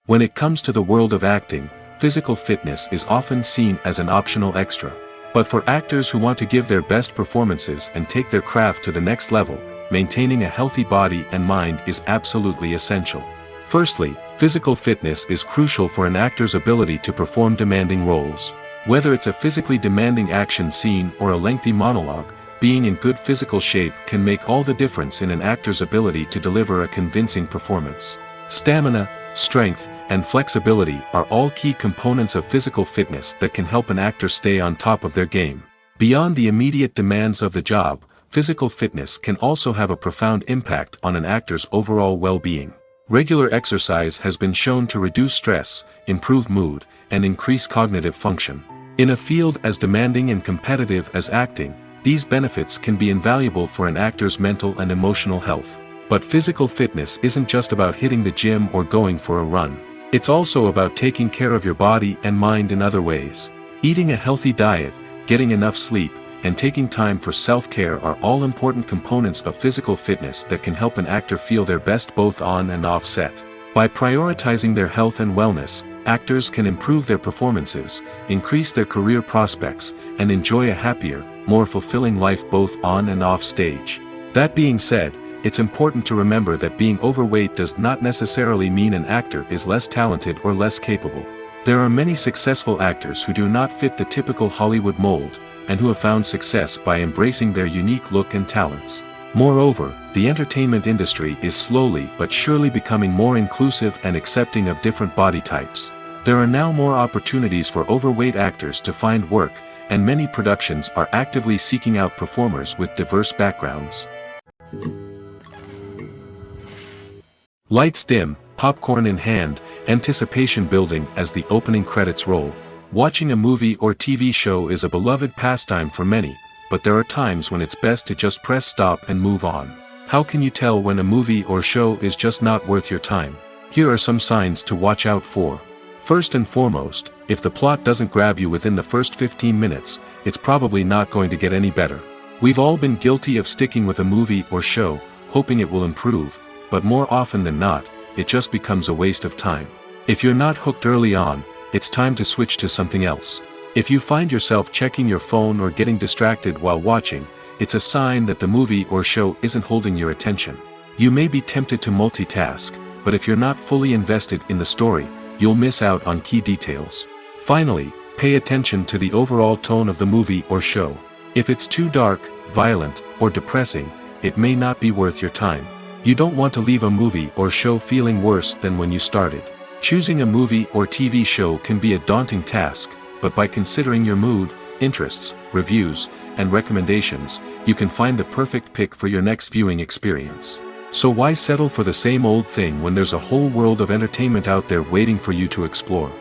When it comes to the world of acting, physical fitness is often seen as an optional extra. But for actors who want to give their best performances and take their craft to the next level, maintaining a healthy body and mind is absolutely essential. Firstly, physical fitness is crucial for an actor's ability to perform demanding roles. Whether it's a physically demanding action scene or a lengthy monologue, being in good physical shape can make all the difference in an actor's ability to deliver a convincing performance. Stamina, strength, and flexibility are all key components of physical fitness that can help an actor stay on top of their game. Beyond the immediate demands of the job, physical fitness can also have a profound impact on an actor's overall well-being. Regular exercise has been shown to reduce stress, improve mood, and increase cognitive function. In a field as demanding and competitive as acting, these benefits can be invaluable for an actor's mental and emotional health. But physical fitness isn't just about hitting the gym or going for a run. It's also about taking care of your body and mind in other ways. Eating a healthy diet, getting enough sleep, and taking time for self-care are all important components of physical fitness that can help an actor feel their best both on and off set. By prioritizing their health and wellness, actors can improve their performances, increase their career prospects, and enjoy a happier, more fulfilling life both on and off stage. That being said, it's important to remember that being overweight does not necessarily mean an actor is less talented or less capable. There are many successful actors who do not fit the typical Hollywood mold, and who have found success by embracing their unique look and talents. Moreover, the entertainment industry is slowly but surely becoming more inclusive and accepting of different body types. There are now more opportunities for overweight actors to find work, and many productions are actively seeking out performers with diverse backgrounds. Lights dim, popcorn in hand, anticipation building as the opening credits roll. Watching a movie or TV show is a beloved pastime for many, but there are times when it's best to just press stop and move on. How can you tell when a movie or show is just not worth your time? Here are some signs to watch out for. First and foremost, if the plot doesn't grab you within the first 15 minutes, it's probably not going to get any better. We've all been guilty of sticking with a movie or show, hoping it will improve, but more often than not, it just becomes a waste of time. If you're not hooked early on, it's time to switch to something else. If you find yourself checking your phone or getting distracted while watching, it's a sign that the movie or show isn't holding your attention. You may be tempted to multitask, but if you're not fully invested in the story, you'll miss out on key details. Finally, pay attention to the overall tone of the movie or show. If it's too dark, violent, or depressing, it may not be worth your time. You don't want to leave a movie or show feeling worse than when you started. Choosing a movie or TV show can be a daunting task, but by considering your mood, interests, reviews, and recommendations, you can find the perfect pick for your next viewing experience. So why settle for the same old thing when there's a whole world of entertainment out there waiting for you to explore?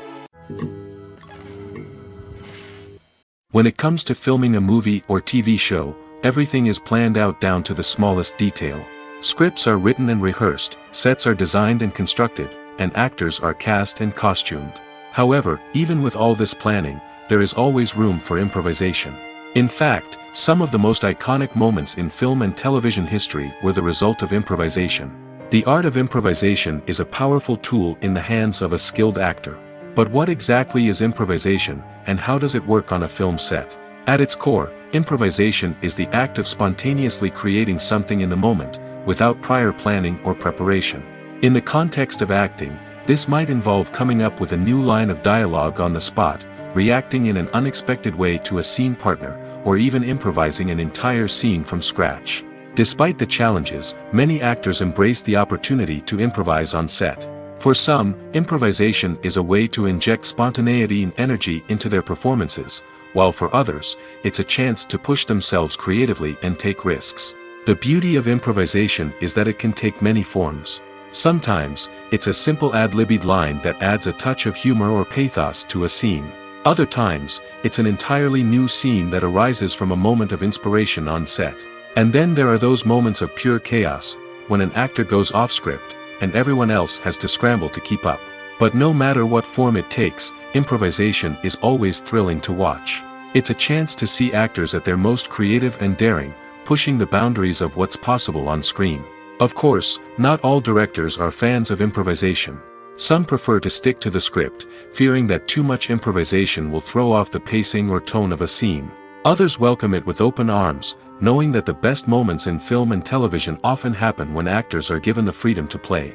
When it comes to filming a movie or TV show, everything is planned out down to the smallest detail. Scripts are written and rehearsed, sets are designed and constructed, and actors are cast and costumed. However, even with all this planning, there is always room for improvisation. In fact, some of the most iconic moments in film and television history were the result of improvisation. The art of improvisation is a powerful tool in the hands of a skilled actor. But what exactly is improvisation, and how does it work on a film set? At its core, improvisation is the act of spontaneously creating something in the moment, without prior planning or preparation. In the context of acting, this might involve coming up with a new line of dialogue on the spot, reacting in an unexpected way to a scene partner, or even improvising an entire scene from scratch. Despite the challenges, many actors embrace the opportunity to improvise on set. For some, improvisation is a way to inject spontaneity and energy into their performances, while for others, it's a chance to push themselves creatively and take risks. The beauty of improvisation is that it can take many forms. Sometimes, it's a simple ad-libbed line that adds a touch of humor or pathos to a scene. Other times, it's an entirely new scene that arises from a moment of inspiration on set. And then there are those moments of pure chaos, when an actor goes off script, and everyone else has to scramble to keep up. But no matter what form it takes, improvisation is always thrilling to watch. It's a chance to see actors at their most creative and daring, pushing the boundaries of what's possible on screen. Of course, not all directors are fans of improvisation. Some prefer to stick to the script, fearing that too much improvisation will throw off the pacing or tone of a scene. Others welcome it with open arms, knowing that the best moments in film and television often happen when actors are given the freedom to play.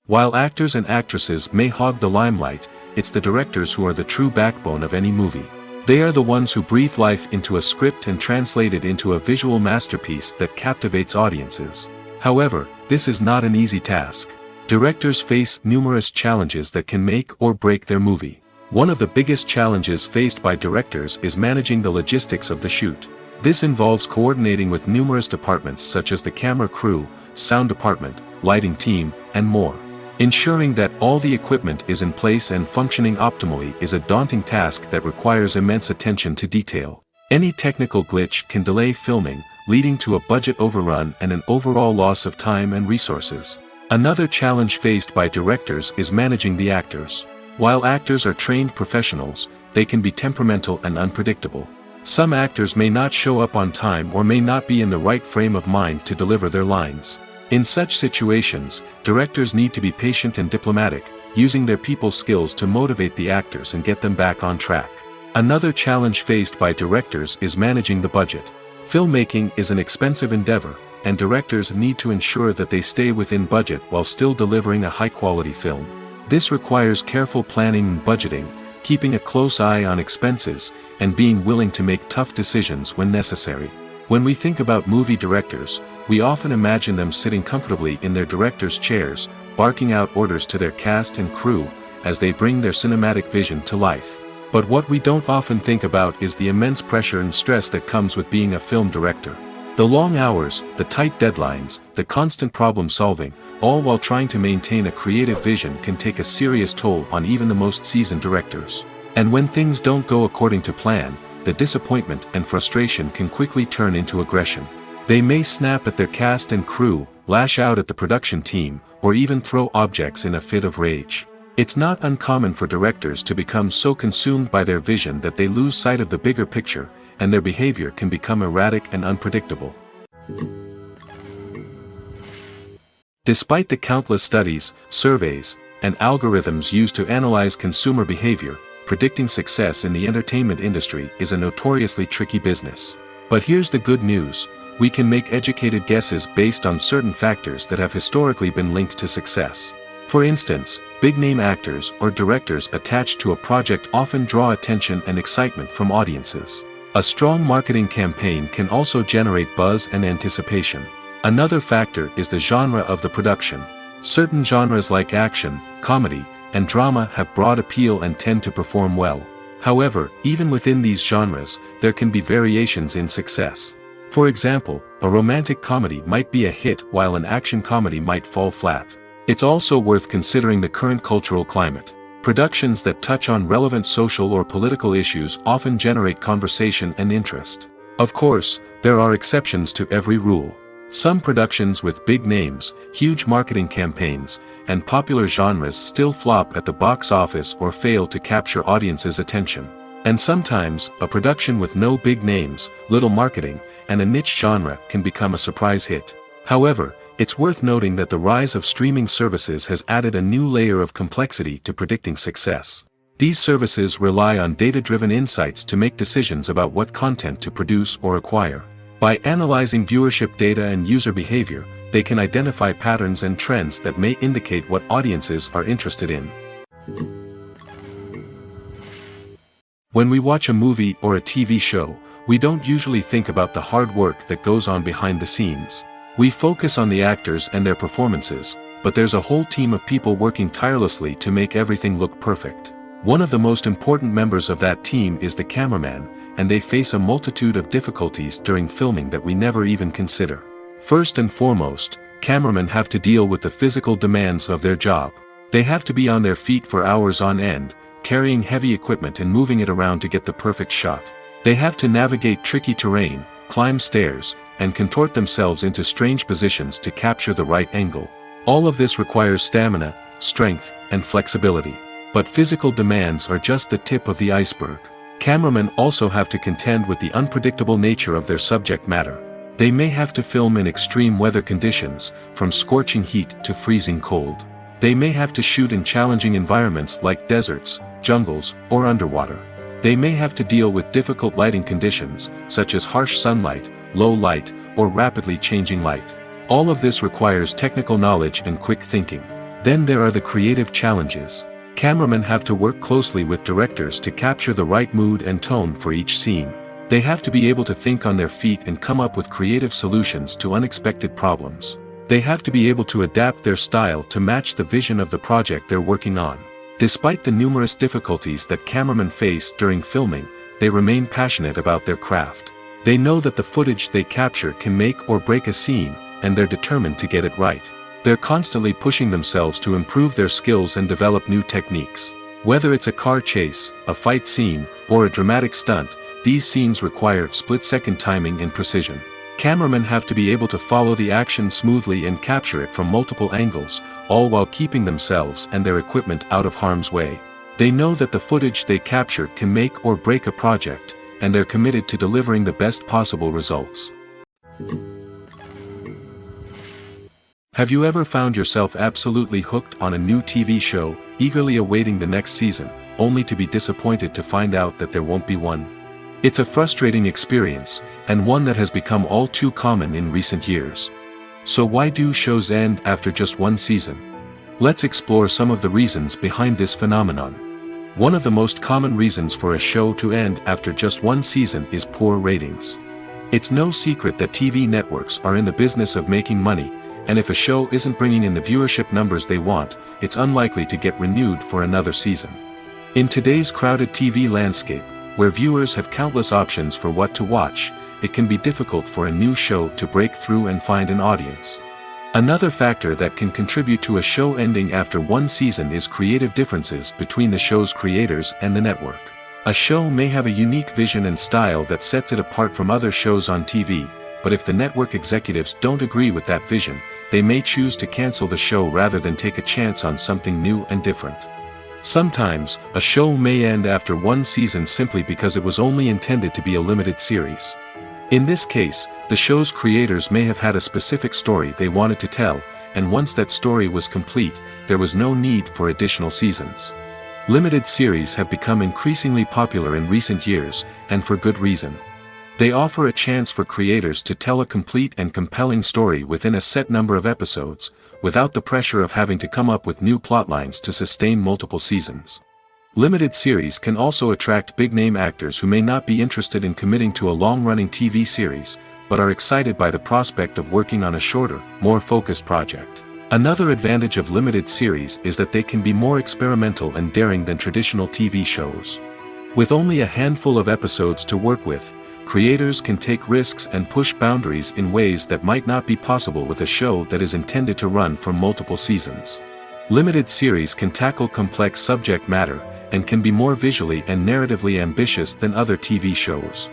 While actors and actresses may hog the limelight, it's the directors who are the true backbone of any movie. They are the ones who breathe life into a script and translate it into a visual masterpiece that captivates audiences. However, this is not an easy task. Directors face numerous challenges that can make or break their movie. One of the biggest challenges faced by directors is managing the logistics of the shoot. This involves coordinating with numerous departments such as the camera crew, sound department, lighting team, and more. Ensuring that all the equipment is in place and functioning optimally is a daunting task that requires immense attention to detail. Any technical glitch can delay filming, leading to a budget overrun and an overall loss of time and resources. Another challenge faced by directors is managing the actors. While actors are trained professionals, they can be temperamental and unpredictable. Some actors may not show up on time or may not be in the right frame of mind to deliver their lines. In such situations, directors need to be patient and diplomatic, using their people skills to motivate the actors and get them back on track. Another challenge faced by directors is managing the budget. Filmmaking is an expensive endeavor, and directors need to ensure that they stay within budget while still delivering a high-quality film. This requires careful planning and budgeting, keeping a close eye on expenses, and being willing to make tough decisions when necessary. When we think about movie directors, we often imagine them sitting comfortably in their director's chairs, barking out orders to their cast and crew, as they bring their cinematic vision to life. But what we don't often think about is the immense pressure and stress that comes with being a film director. The long hours, the tight deadlines, the constant problem solving, all while trying to maintain a creative vision can take a serious toll on even the most seasoned directors. And when things don't go according to plan, the disappointment and frustration can quickly turn into aggression. They may snap at their cast and crew, lash out at the production team, or even throw objects in a fit of rage. It's not uncommon for directors to become so consumed by their vision that they lose sight of the bigger picture, and their behavior can become erratic and unpredictable. Despite the countless studies, surveys, and algorithms used to analyze consumer behavior, predicting success in the entertainment industry is a notoriously tricky business. But here's the good news: we can make educated guesses based on certain factors that have historically been linked to success. For instance, big-name actors or directors attached to a project often draw attention and excitement from audiences. A strong marketing campaign can also generate buzz and anticipation. Another factor is the genre of the production. Certain genres like action, comedy, and drama have broad appeal and tend to perform well. However, even within these genres, there can be variations in success. For example, a romantic comedy might be a hit while an action comedy might fall flat. It's also worth considering the current cultural climate. Productions that touch on relevant social or political issues often generate conversation and interest. Of course, there are exceptions to every rule. Some productions with big names, huge marketing campaigns, and popular genres still flop at the box office or fail to capture audiences' attention. And sometimes, a production with no big names, little marketing, and a niche genre can become a surprise hit. However, it's worth noting that the rise of streaming services has added a new layer of complexity to predicting success. These services rely on data-driven insights to make decisions about what content to produce or acquire. By analyzing viewership data and user behavior, they can identify patterns and trends that may indicate what audiences are interested in. When we watch a movie or a TV show, we don't usually think about the hard work that goes on behind the scenes. We focus on the actors and their performances, but there's a whole team of people working tirelessly to make everything look perfect. One of the most important members of that team is the cameraman, and they face a multitude of difficulties during filming that we never even consider. First and foremost, cameramen have to deal with the physical demands of their job. They have to be on their feet for hours on end, carrying heavy equipment and moving it around to get the perfect shot. They have to navigate tricky terrain, climb stairs, and contort themselves into strange positions to capture the right angle. All of this requires stamina, strength, and flexibility. But physical demands are just the tip of the iceberg. Cameramen also have to contend with the unpredictable nature of their subject matter. They may have to film in extreme weather conditions, from scorching heat to freezing cold. They may have to shoot in challenging environments like deserts, jungles, or underwater. They may have to deal with difficult lighting conditions, such as harsh sunlight, low light, or rapidly changing light. All of this requires technical knowledge and quick thinking. Then there are the creative challenges. Cameramen have to work closely with directors to capture the right mood and tone for each scene. They have to be able to think on their feet and come up with creative solutions to unexpected problems. They have to be able to adapt their style to match the vision of the project they're working on. Despite the numerous difficulties that cameramen face during filming, they remain passionate about their craft. They know that the footage they capture can make or break a scene, and they're determined to get it right. They're constantly pushing themselves to improve their skills and develop new techniques. Whether it's a car chase, a fight scene, or a dramatic stunt, these scenes require split-second timing and precision. Cameramen have to be able to follow the action smoothly and capture it from multiple angles, all while keeping themselves and their equipment out of harm's way. They know that the footage they capture can make or break a project, and they're committed to delivering the best possible results. Have you ever found yourself absolutely hooked on a new TV show, eagerly awaiting the next season, only to be disappointed to find out that there won't be one? It's a frustrating experience, and one that has become all too common in recent years. So why do shows end after just one season? Let's explore some of the reasons behind this phenomenon. One of the most common reasons for a show to end after just one season is poor ratings. It's no secret that TV networks are in the business of making money, and if a show isn't bringing in the viewership numbers they want, it's unlikely to get renewed for another season. In today's crowded TV landscape, where viewers have countless options for what to watch, it can be difficult for a new show to break through and find an audience. Another factor that can contribute to a show ending after one season is creative differences between the show's creators and the network. A show may have a unique vision and style that sets it apart from other shows on TV, but if the network executives don't agree with that vision, they may choose to cancel the show rather than take a chance on something new and different. Sometimes, a show may end after one season simply because it was only intended to be a limited series. In this case, the show's creators may have had a specific story they wanted to tell, and once that story was complete, there was no need for additional seasons. Limited series have become increasingly popular in recent years, and for good reason. They offer a chance for creators to tell a complete and compelling story within a set number of episodes, without the pressure of having to come up with new plotlines to sustain multiple seasons. Limited series can also attract big-name actors who may not be interested in committing to a long-running TV series, but are excited by the prospect of working on a shorter, more focused project. Another advantage of limited series is that they can be more experimental and daring than traditional TV shows. With only a handful of episodes to work with, creators can take risks and push boundaries in ways that might not be possible with a show that is intended to run for multiple seasons. Limited series can tackle complex subject matter, and can be more visually and narratively ambitious than other TV shows.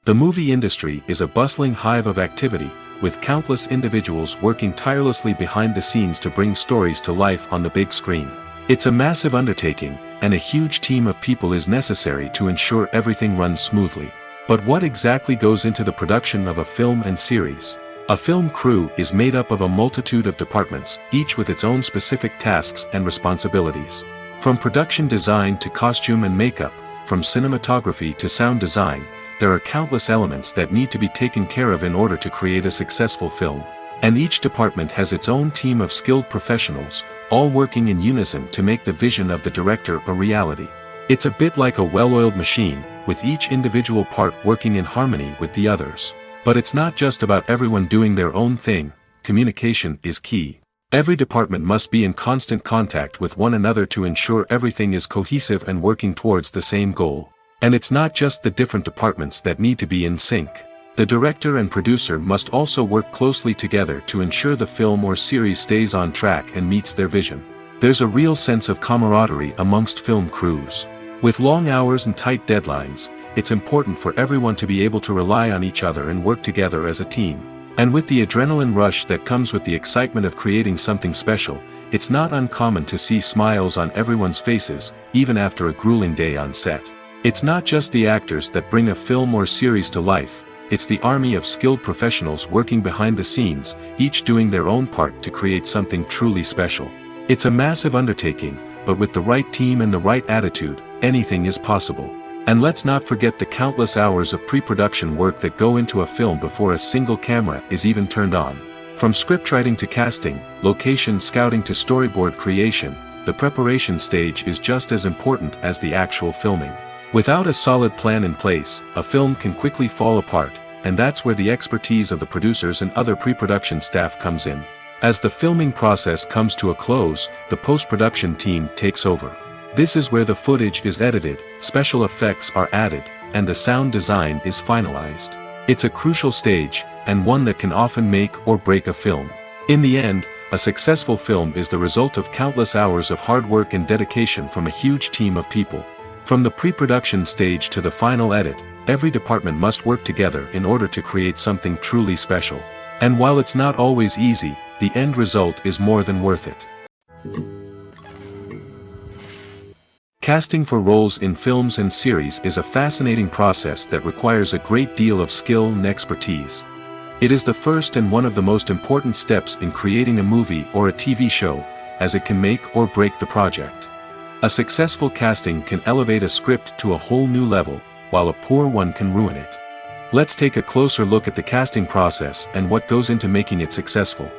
The movie industry is a bustling hive of activity, with countless individuals working tirelessly behind the scenes to bring stories to life on the big screen. It's a massive undertaking, and a huge team of people is necessary to ensure everything runs smoothly. But what exactly goes into the production of a film and series? A film crew is made up of a multitude of departments, each with its own specific tasks and responsibilities. From production design to costume and makeup, from cinematography to sound design, there are countless elements that need to be taken care of in order to create a successful film. And each department has its own team of skilled professionals, all working in unison to make the vision of the director a reality. It's a bit like a well-oiled machine, with each individual part working in harmony with the others. But it's not just about everyone doing their own thing. Communication is key. Every department must be in constant contact with one another to ensure everything is cohesive and working towards the same goal. And it's not just the different departments that need to be in sync. The director and producer must also work closely together to ensure the film or series stays on track and meets their vision. There's a real sense of camaraderie amongst film crews. With long hours and tight deadlines, it's important for everyone to be able to rely on each other and work together as a team. And with the adrenaline rush that comes with the excitement of creating something special, it's not uncommon to see smiles on everyone's faces, even after a grueling day on set. It's not just the actors that bring a film or series to life, it's the army of skilled professionals working behind the scenes, each doing their own part to create something truly special. It's a massive undertaking, but with the right team and the right attitude, anything is possible. And let's not forget the countless hours of pre-production work that go into a film before a single camera is even turned on. From scriptwriting to casting, location scouting to storyboard creation, the preparation stage is just as important as the actual filming. Without a solid plan in place, a film can quickly fall apart, and that's where the expertise of the producers and other pre-production staff comes in. As the filming process comes to a close, the post-production team takes over. This is where the footage is edited, special effects are added, and the sound design is finalized. It's a crucial stage, and one that can often make or break a film. In the end, a successful film is the result of countless hours of hard work and dedication from a huge team of people. From the pre-production stage to the final edit, every department must work together in order to create something truly special. And while it's not always easy, the end result is more than worth it. Casting for roles in films and series is a fascinating process that requires a great deal of skill and expertise. It is the first and one of the most important steps in creating a movie or a TV show, as it can make or break the project. A successful casting can elevate a script to a whole new level, while a poor one can ruin it. Let's take a closer look at the casting process and what goes into making it successful.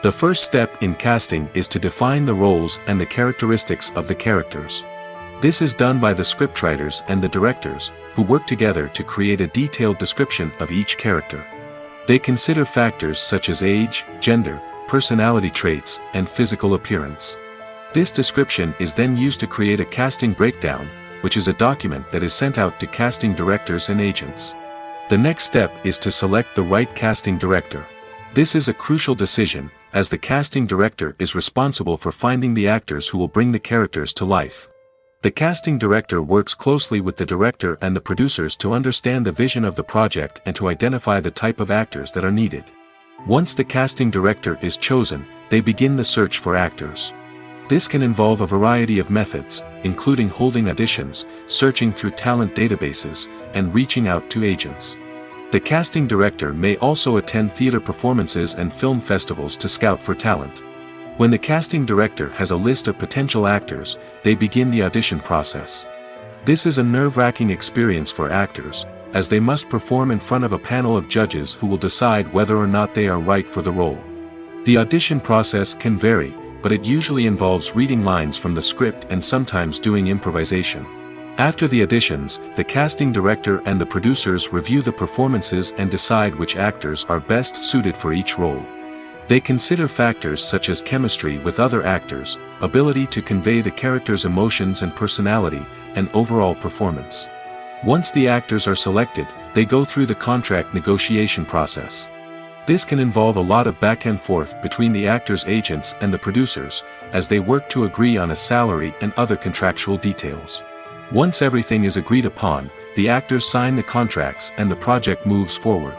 The first step in casting is to define the roles and the characteristics of the characters. This is done by the scriptwriters and the directors, who work together to create a detailed description of each character. They consider factors such as age, gender, personality traits, and physical appearance. This description is then used to create a casting breakdown, which is a document that is sent out to casting directors and agents. The next step is to select the right casting director. This is a crucial decision, as the casting director is responsible for finding the actors who will bring the characters to life. The casting director works closely with the director and the producers to understand the vision of the project and to identify the type of actors that are needed. Once the casting director is chosen, they begin the search for actors. This can involve a variety of methods, including holding auditions, searching through talent databases, and reaching out to agents. The casting director may also attend theater performances and film festivals to scout for talent. When the casting director has a list of potential actors, they begin the audition process. This is a nerve-wracking experience for actors, as they must perform in front of a panel of judges who will decide whether or not they are right for the role. The audition process can vary, but it usually involves reading lines from the script and sometimes doing improvisation. After the auditions, the casting director and the producers review the performances and decide which actors are best suited for each role. They consider factors such as chemistry with other actors, ability to convey the character's emotions and personality, and overall performance. Once the actors are selected, they go through the contract negotiation process. This can involve a lot of back and forth between the actors' agents and the producers, as they work to agree on a salary and other contractual details. Once everything is agreed upon, the actors sign the contracts and the project moves forward.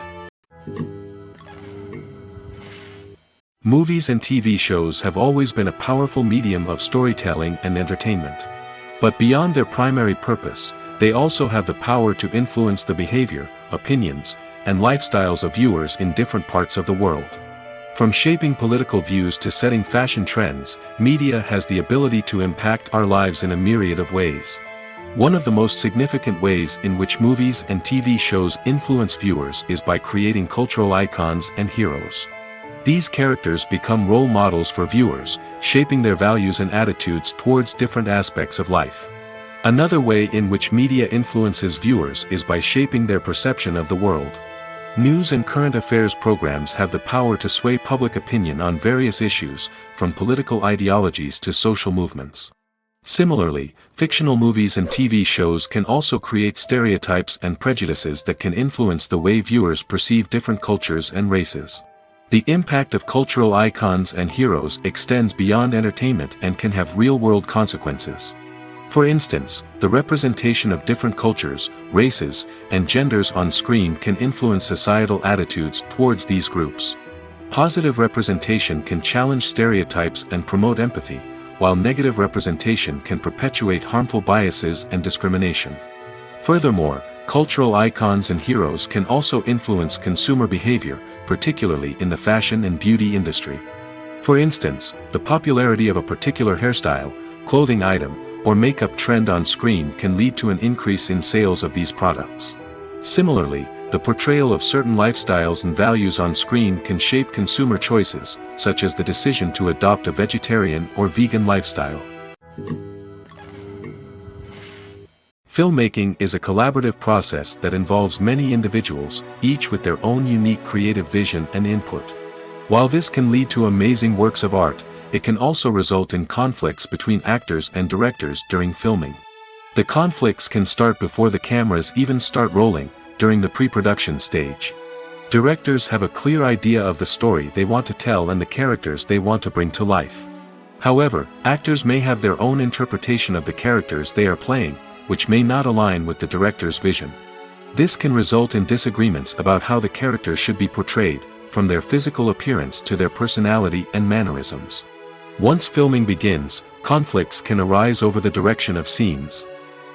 Movies and TV shows have always been a powerful medium of storytelling and entertainment. But beyond their primary purpose, they also have the power to influence the behavior, opinions, and lifestyles of viewers in different parts of the world. From shaping political views to setting fashion trends, media has the ability to impact our lives in a myriad of ways. One of the most significant ways in which movies and TV shows influence viewers is by creating cultural icons and heroes. These characters become role models for viewers, shaping their values and attitudes towards different aspects of life. Another way in which media influences viewers is by shaping their perception of the world. News and current affairs programs have the power to sway public opinion on various issues, from political ideologies to social movements. Similarly, fictional movies and TV shows can also create stereotypes and prejudices that can influence the way viewers perceive different cultures and races. The impact of cultural icons and heroes extends beyond entertainment and can have real-world consequences. For instance, the representation of different cultures, races, and genders on screen can influence societal attitudes towards these groups. Positive representation can challenge stereotypes and promote empathy, while negative representation can perpetuate harmful biases and discrimination. Furthermore, cultural icons and heroes can also influence consumer behavior, particularly in the fashion and beauty industry. For instance, the popularity of a particular hairstyle, clothing item, or makeup trend on screen can lead to an increase in sales of these products. Similarly, the portrayal of certain lifestyles and values on screen can shape consumer choices, such as the decision to adopt a vegetarian or vegan lifestyle. Filmmaking is a collaborative process that involves many individuals, each with their own unique creative vision and input. While this can lead to amazing works of art, it can also result in conflicts between actors and directors during filming. The conflicts can start before the cameras even start rolling, during the pre-production stage. Directors have a clear idea of the story they want to tell and the characters they want to bring to life. However, actors may have their own interpretation of the characters they are playing, which may not align with the director's vision. This can result in disagreements about how the characters should be portrayed, from their physical appearance to their personality and mannerisms. Once filming begins, conflicts can arise over the direction of scenes.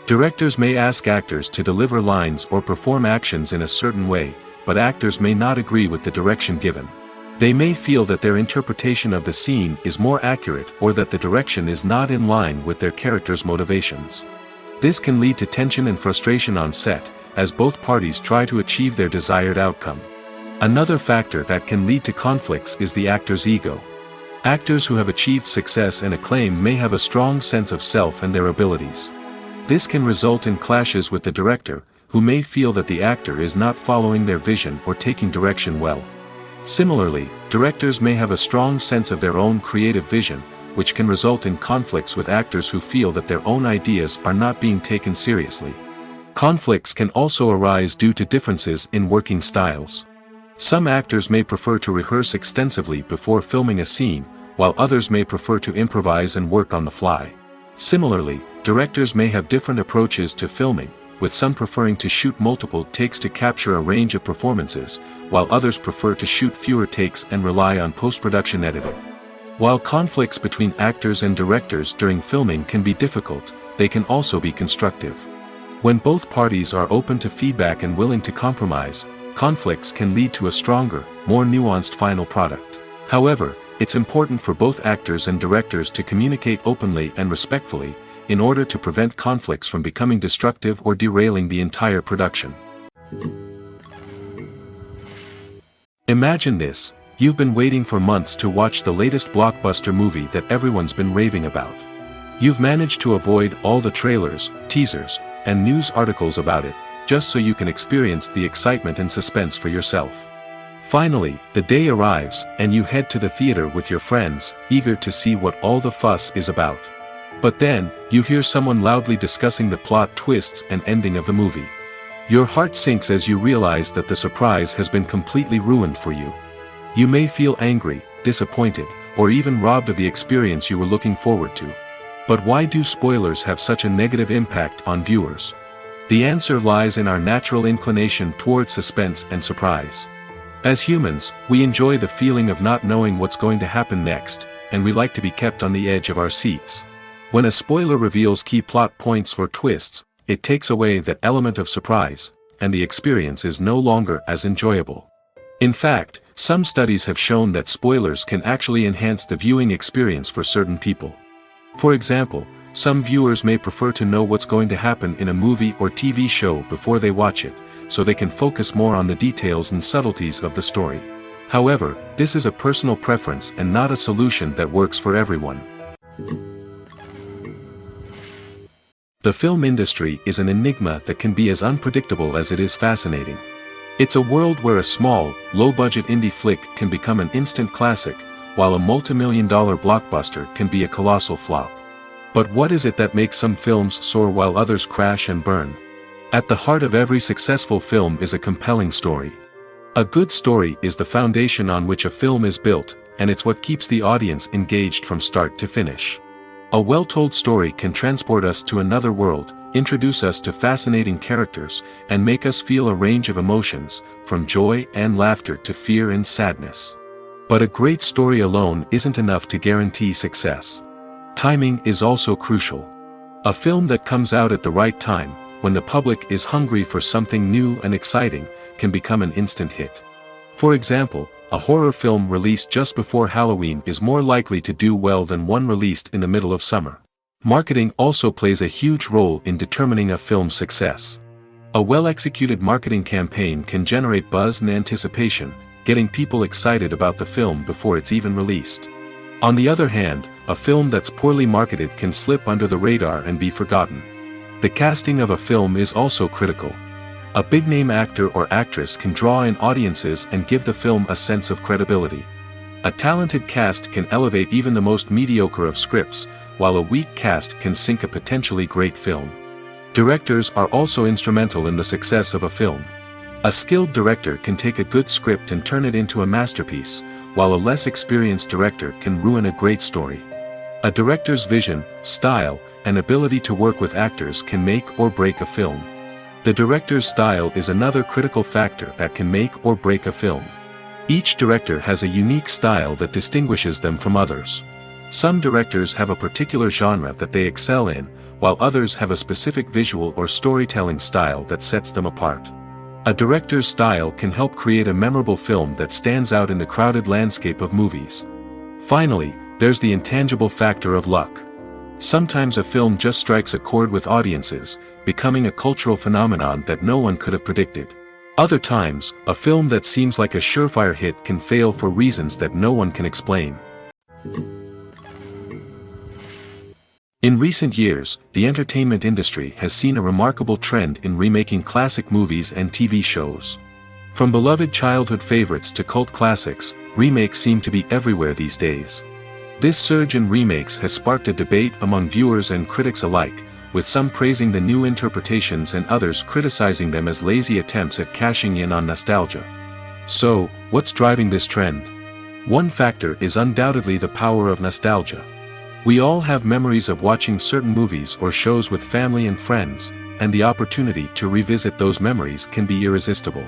Directors may ask actors to deliver lines or perform actions in a certain way, but actors may not agree with the direction given. They may feel that their interpretation of the scene is more accurate or that the direction is not in line with their character's motivations. This can lead to tension and frustration on set, as both parties try to achieve their desired outcome. Another factor that can lead to conflicts is the actor's ego. Actors who have achieved success and acclaim may have a strong sense of self and their abilities. This can result in clashes with the director, who may feel that the actor is not following their vision or taking direction well. Similarly, directors may have a strong sense of their own creative vision, which can result in conflicts with actors who feel that their own ideas are not being taken seriously. Conflicts can also arise due to differences in working styles. Some actors may prefer to rehearse extensively before filming a scene, while others may prefer to improvise and work on the fly. Similarly, directors may have different approaches to filming, with some preferring to shoot multiple takes to capture a range of performances, while others prefer to shoot fewer takes and rely on post-production editing. While conflicts between actors and directors during filming can be difficult, they can also be constructive. When both parties are open to feedback and willing to compromise, conflicts can lead to a stronger, more nuanced final product. However, it's important for both actors and directors to communicate openly and respectfully, in order to prevent conflicts from becoming destructive or derailing the entire production. Imagine this: you've been waiting for months to watch the latest blockbuster movie that everyone's been raving about. You've managed to avoid all the trailers, teasers, and news articles about it, just so you can experience the excitement and suspense for yourself. Finally, the day arrives, and you head to the theater with your friends, eager to see what all the fuss is about. But then, you hear someone loudly discussing the plot twists and ending of the movie. Your heart sinks as you realize that the surprise has been completely ruined for you. You may feel angry, disappointed, or even robbed of the experience you were looking forward to. But why do spoilers have such a negative impact on viewers? The answer lies in our natural inclination towards suspense and surprise. As humans, we enjoy the feeling of not knowing what's going to happen next, and we like to be kept on the edge of our seats. When a spoiler reveals key plot points or twists, it takes away that element of surprise, and the experience is no longer as enjoyable. In fact, some studies have shown that spoilers can actually enhance the viewing experience for certain people. For example, some viewers may prefer to know what's going to happen in a movie or TV show before they watch it, so they can focus more on the details and subtleties of the story. However, this is a personal preference and not a solution that works for everyone. The film industry is an enigma that can be as unpredictable as it is fascinating. It's a world where a small, low-budget indie flick can become an instant classic, while a multi-million-dollar blockbuster can be a colossal flop. But what is it that makes some films soar while others crash and burn? At the heart of every successful film is a compelling story. A good story is the foundation on which a film is built, and it's what keeps the audience engaged from start to finish. A well-told story can transport us to another world, introduce us to fascinating characters, and make us feel a range of emotions, from joy and laughter to fear and sadness. But a great story alone isn't enough to guarantee success. Timing is also crucial. A film that comes out at the right time, when the public is hungry for something new and exciting, can become an instant hit. For example, a horror film released just before Halloween is more likely to do well than one released in the middle of summer. Marketing also plays a huge role in determining a film's success. A well-executed marketing campaign can generate buzz and anticipation, getting people excited about the film before it's even released. On the other hand, a film that's poorly marketed can slip under the radar and be forgotten. The casting of a film is also critical. A big-name actor or actress can draw in audiences and give the film a sense of credibility. A talented cast can elevate even the most mediocre of scripts, while a weak cast can sink a potentially great film. Directors are also instrumental in the success of a film. A skilled director can take a good script and turn it into a masterpiece, while a less experienced director can ruin a great story. A director's vision, style, and ability to work with actors can make or break a film. The director's style is another critical factor that can make or break a film. Each director has a unique style that distinguishes them from others. Some directors have a particular genre that they excel in, while others have a specific visual or storytelling style that sets them apart. A director's style can help create a memorable film that stands out in the crowded landscape of movies. Finally, there's the intangible factor of luck. Sometimes a film just strikes a chord with audiences, becoming a cultural phenomenon that no one could have predicted. Other times, a film that seems like a surefire hit can fail for reasons that no one can explain. In recent years, the entertainment industry has seen a remarkable trend in remaking classic movies and TV shows. From beloved childhood favorites to cult classics, remakes seem to be everywhere these days. This surge in remakes has sparked a debate among viewers and critics alike, with some praising the new interpretations and others criticizing them as lazy attempts at cashing in on nostalgia. So, what's driving this trend? One factor is undoubtedly the power of nostalgia. We all have memories of watching certain movies or shows with family and friends, and the opportunity to revisit those memories can be irresistible.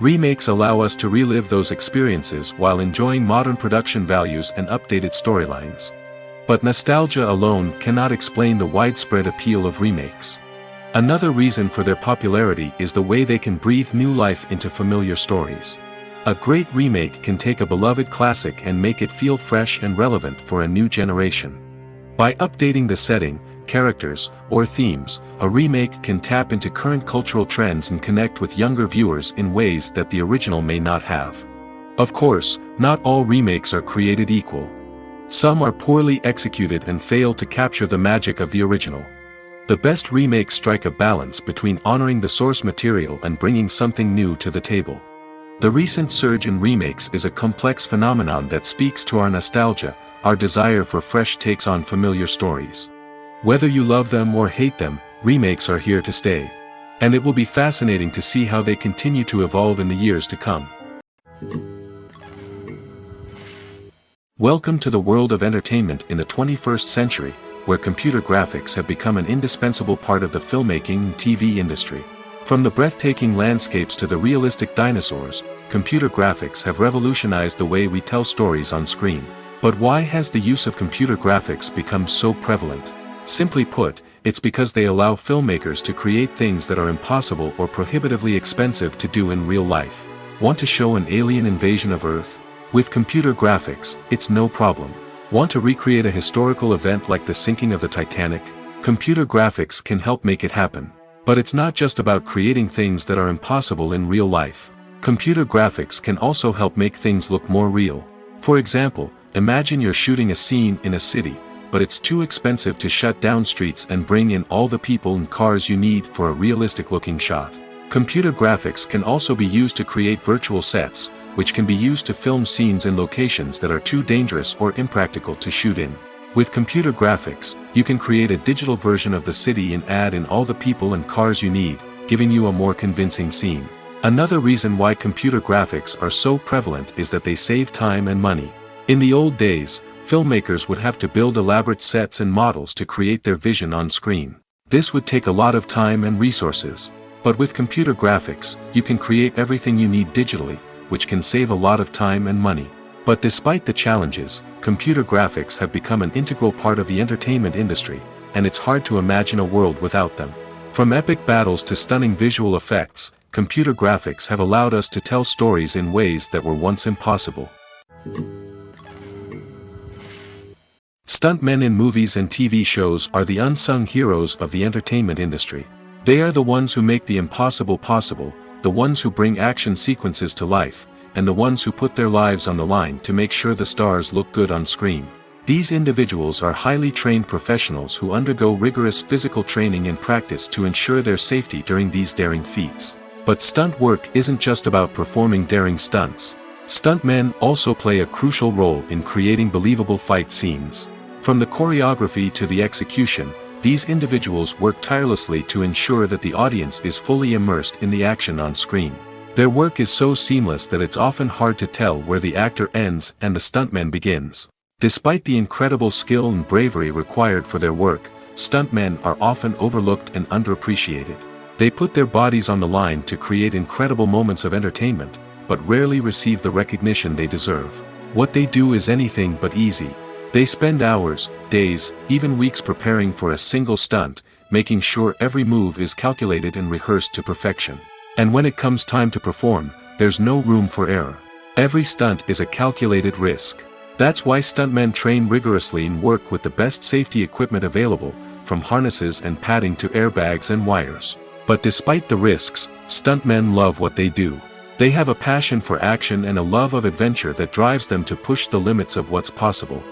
Remakes allow us to relive those experiences while enjoying modern production values and updated storylines. But nostalgia alone cannot explain the widespread appeal of remakes. Another reason for their popularity is the way they can breathe new life into familiar stories. A great remake can take a beloved classic and make it feel fresh and relevant for a new generation. By updating the setting, characters, or themes, a remake can tap into current cultural trends and connect with younger viewers in ways that the original may not have. Of course, not all remakes are created equal. Some are poorly executed and fail to capture the magic of the original. The best remakes strike a balance between honoring the source material and bringing something new to the table. The recent surge in remakes is a complex phenomenon that speaks to our nostalgia, our desire for fresh takes on familiar stories. Whether you love them or hate them, remakes are here to stay. And it will be fascinating to see how they continue to evolve in the years to come. Welcome to the world of entertainment in the 21st century, where computer graphics have become an indispensable part of the filmmaking and TV industry. From the breathtaking landscapes to the realistic dinosaurs, computer graphics have revolutionized the way we tell stories on screen. But why has the use of computer graphics become so prevalent? Simply put, it's because they allow filmmakers to create things that are impossible or prohibitively expensive to do in real life. Want to show an alien invasion of Earth? With computer graphics, it's no problem. Want to recreate a historical event like the sinking of the Titanic? Computer graphics can help make it happen. But it's not just about creating things that are impossible in real life. Computer graphics can also help make things look more real. For example, imagine you're shooting a scene in a city, but it's too expensive to shut down streets and bring in all the people and cars you need for a realistic-looking shot. Computer graphics can also be used to create virtual sets, which can be used to film scenes in locations that are too dangerous or impractical to shoot in. With computer graphics, you can create a digital version of the city and add in all the people and cars you need, giving you a more convincing scene. Another reason why computer graphics are so prevalent is that they save time and money. In the old days, filmmakers would have to build elaborate sets and models to create their vision on screen. This would take a lot of time and resources. But with computer graphics, you can create everything you need digitally, which can save a lot of time and money. But despite the challenges, computer graphics have become an integral part of the entertainment industry, and it's hard to imagine a world without them. From epic battles to stunning visual effects, computer graphics have allowed us to tell stories in ways that were once impossible. Stuntmen in movies and TV shows are the unsung heroes of the entertainment industry. They are the ones who make the impossible possible, the ones who bring action sequences to life, and the ones who put their lives on the line to make sure the stars look good on screen. These individuals are highly trained professionals who undergo rigorous physical training and practice to ensure their safety during these daring feats. But stunt work isn't just about performing daring stunts. Stuntmen also play a crucial role in creating believable fight scenes. From the choreography to the execution, these individuals work tirelessly to ensure that the audience is fully immersed in the action on screen. Their work is so seamless that it's often hard to tell where the actor ends and the stuntman begins. Despite the incredible skill and bravery required for their work, stuntmen are often overlooked and underappreciated. They put their bodies on the line to create incredible moments of entertainment, but rarely receive the recognition they deserve. What they do is anything but easy. They spend hours, days, even weeks preparing for a single stunt, making sure every move is calculated and rehearsed to perfection. And when it comes time to perform, there's no room for error. Every stunt is a calculated risk. That's why stuntmen train rigorously and work with the best safety equipment available, from harnesses and padding to airbags and wires. But despite the risks, stuntmen love what they do. They have a passion for action and a love of adventure that drives them to push the limits of what's possible.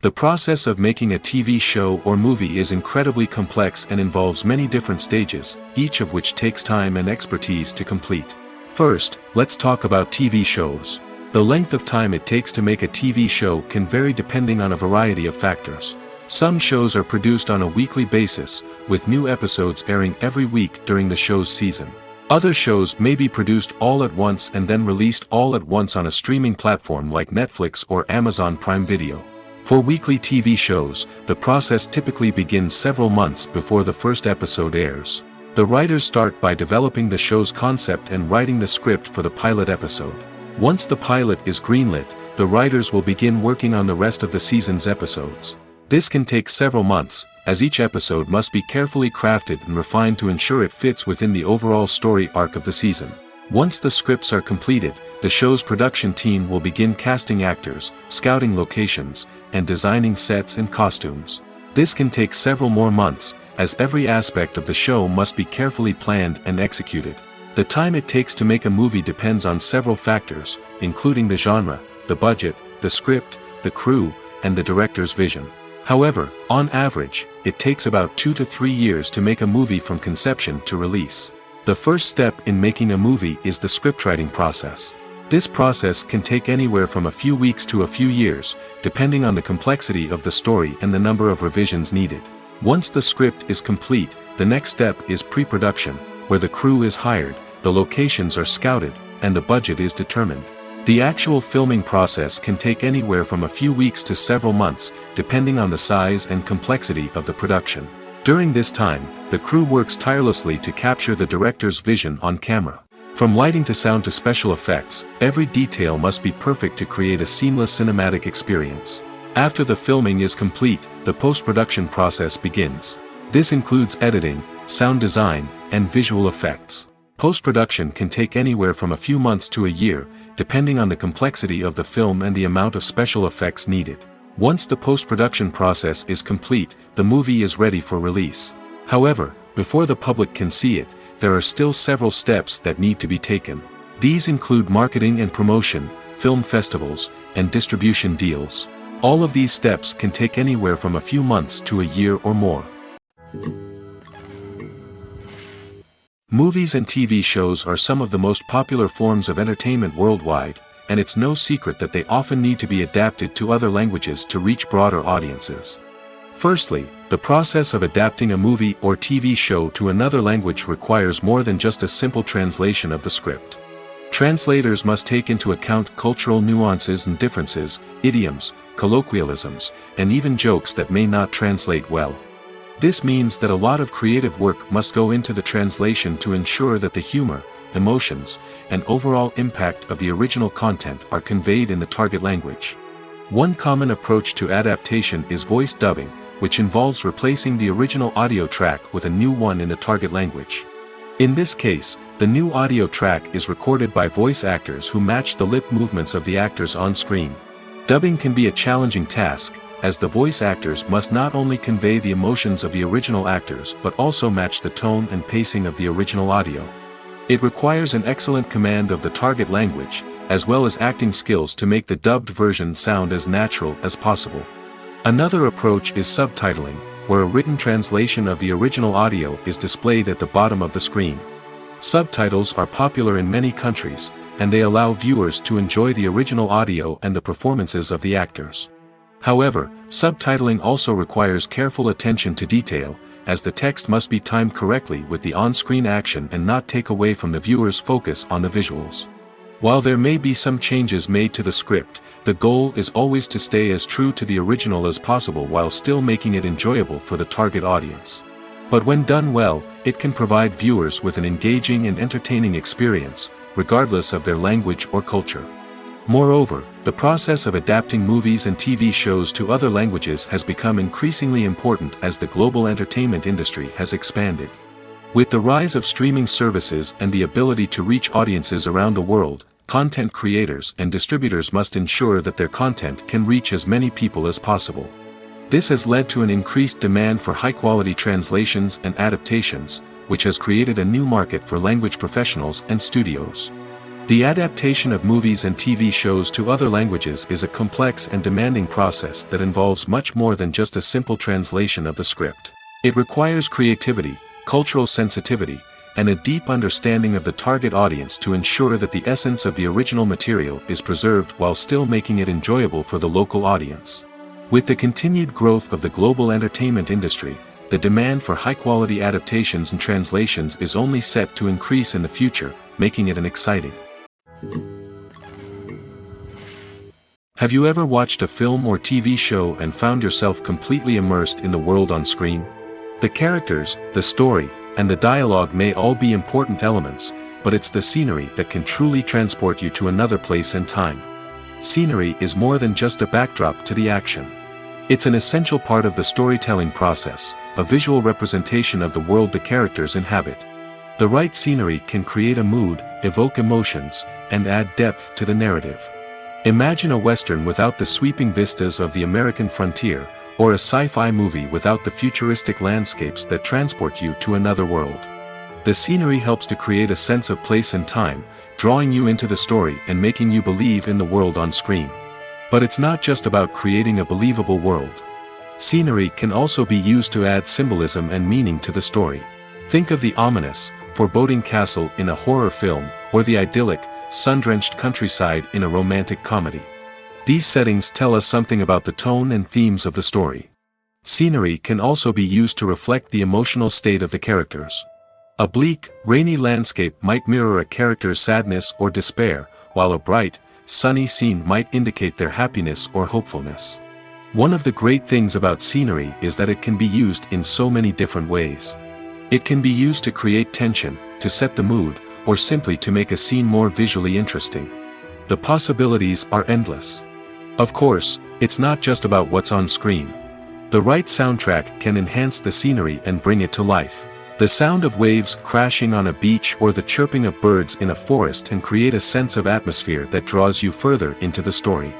The process of making a TV show or movie is incredibly complex and involves many different stages, each of which takes time and expertise to complete. First, let's talk about TV shows. The length of time it takes to make a TV show can vary depending on a variety of factors. Some shows are produced on a weekly basis, with new episodes airing every week during the show's season. Other shows may be produced all at once and then released all at once on a streaming platform like Netflix or Amazon Prime Video. For weekly TV shows, the process typically begins several months before the first episode airs. The writers start by developing the show's concept and writing the script for the pilot episode. Once the pilot is greenlit, the writers will begin working on the rest of the season's episodes. This can take several months, as each episode must be carefully crafted and refined to ensure it fits within the overall story arc of the season. Once the scripts are completed, the show's production team will begin casting actors, scouting locations, and designing sets and costumes. This can take several more months, as every aspect of the show must be carefully planned and executed. The time it takes to make a movie depends on several factors, including the genre, the budget, the script, the crew, and the director's vision. However, on average, it takes about 2 to 3 years to make a movie from conception to release. The first step in making a movie is the scriptwriting process. This process can take anywhere from a few weeks to a few years, depending on the complexity of the story and the number of revisions needed. Once the script is complete, the next step is pre-production, where the crew is hired, the locations are scouted, and the budget is determined. The actual filming process can take anywhere from a few weeks to several months, depending on the size and complexity of the production. During this time, the crew works tirelessly to capture the director's vision on camera. From lighting to sound to special effects, every detail must be perfect to create a seamless cinematic experience. After the filming is complete, the post-production process begins. This includes editing, sound design, and visual effects. Post-production can take anywhere from a few months to a year, depending on the complexity of the film and the amount of special effects needed. Once the post-production process is complete, the movie is ready for release. However, before the public can see it, there are still several steps that need to be taken. These include marketing and promotion, film festivals, and distribution deals. All of these steps can take anywhere from a few months to a year or more. Movies and TV shows are some of the most popular forms of entertainment worldwide, and it's no secret that they often need to be adapted to other languages to reach broader audiences. Firstly, the process of adapting a movie or TV show to another language requires more than just a simple translation of the script. Translators must take into account cultural nuances and differences, idioms, colloquialisms, and even jokes that may not translate well. This means that a lot of creative work must go into the translation to ensure that the humor, emotions, and overall impact of the original content are conveyed in the target language. One common approach to adaptation is voice dubbing, which involves replacing the original audio track with a new one in the target language. In this case, the new audio track is recorded by voice actors who match the lip movements of the actors on screen. Dubbing can be a challenging task, as the voice actors must not only convey the emotions of the original actors but also match the tone and pacing of the original audio. It requires an excellent command of the target language, as well as acting skills to make the dubbed version sound as natural as possible. Another approach is subtitling, where a written translation of the original audio is displayed at the bottom of the screen. Subtitles are popular in many countries, and they allow viewers to enjoy the original audio and the performances of the actors. However, subtitling also requires careful attention to detail, as the text must be timed correctly with the on-screen action and not take away from the viewer's focus on the visuals. While there may be some changes made to the script, the goal is always to stay as true to the original as possible while still making it enjoyable for the target audience. But when done well, it can provide viewers with an engaging and entertaining experience, regardless of their language or culture. Moreover, the process of adapting movies and TV shows to other languages has become increasingly important as the global entertainment industry has expanded. With the rise of streaming services and the ability to reach audiences around the world, content creators and distributors must ensure that their content can reach as many people as possible. This has led to an increased demand for high-quality translations and adaptations, which has created a new market for language professionals and studios. The adaptation of movies and TV shows to other languages is a complex and demanding process that involves much more than just a simple translation of the script. It requires creativity, cultural sensitivity, and a deep understanding of the target audience to ensure that the essence of the original material is preserved while still making it enjoyable for the local audience. With the continued growth of the global entertainment industry, the demand for high-quality adaptations and translations is only set to increase in the future, making it an exciting. Have you ever watched a film or TV show and found yourself completely immersed in the world on screen? The characters, the story, and the dialogue may all be important elements, but it's the scenery that can truly transport you to another place and time. Scenery is more than just a backdrop to the action. It's an essential part of the storytelling process, a visual representation of the world the characters inhabit. The right scenery can create a mood, evoke emotions, and add depth to the narrative. Imagine a Western without the sweeping vistas of the American frontier, or a sci-fi movie without the futuristic landscapes that transport you to another world. The scenery helps to create a sense of place and time, drawing you into the story and making you believe in the world on screen. But it's not just about creating a believable world. Scenery can also be used to add symbolism and meaning to the story. Think of the ominous, foreboding castle in a horror film, or the idyllic, sun-drenched countryside in a romantic comedy. These settings tell us something about the tone and themes of the story. Scenery can also be used to reflect the emotional state of the characters. A bleak, rainy landscape might mirror a character's sadness or despair, while a bright, sunny scene might indicate their happiness or hopefulness. One of the great things about scenery is that it can be used in so many different ways. It can be used to create tension, to set the mood, or simply to make a scene more visually interesting. The possibilities are endless. Of course, it's not just about what's on screen. The right soundtrack can enhance the scenery and bring it to life. The sound of waves crashing on a beach or the chirping of birds in a forest can create a sense of atmosphere that draws you further into the story.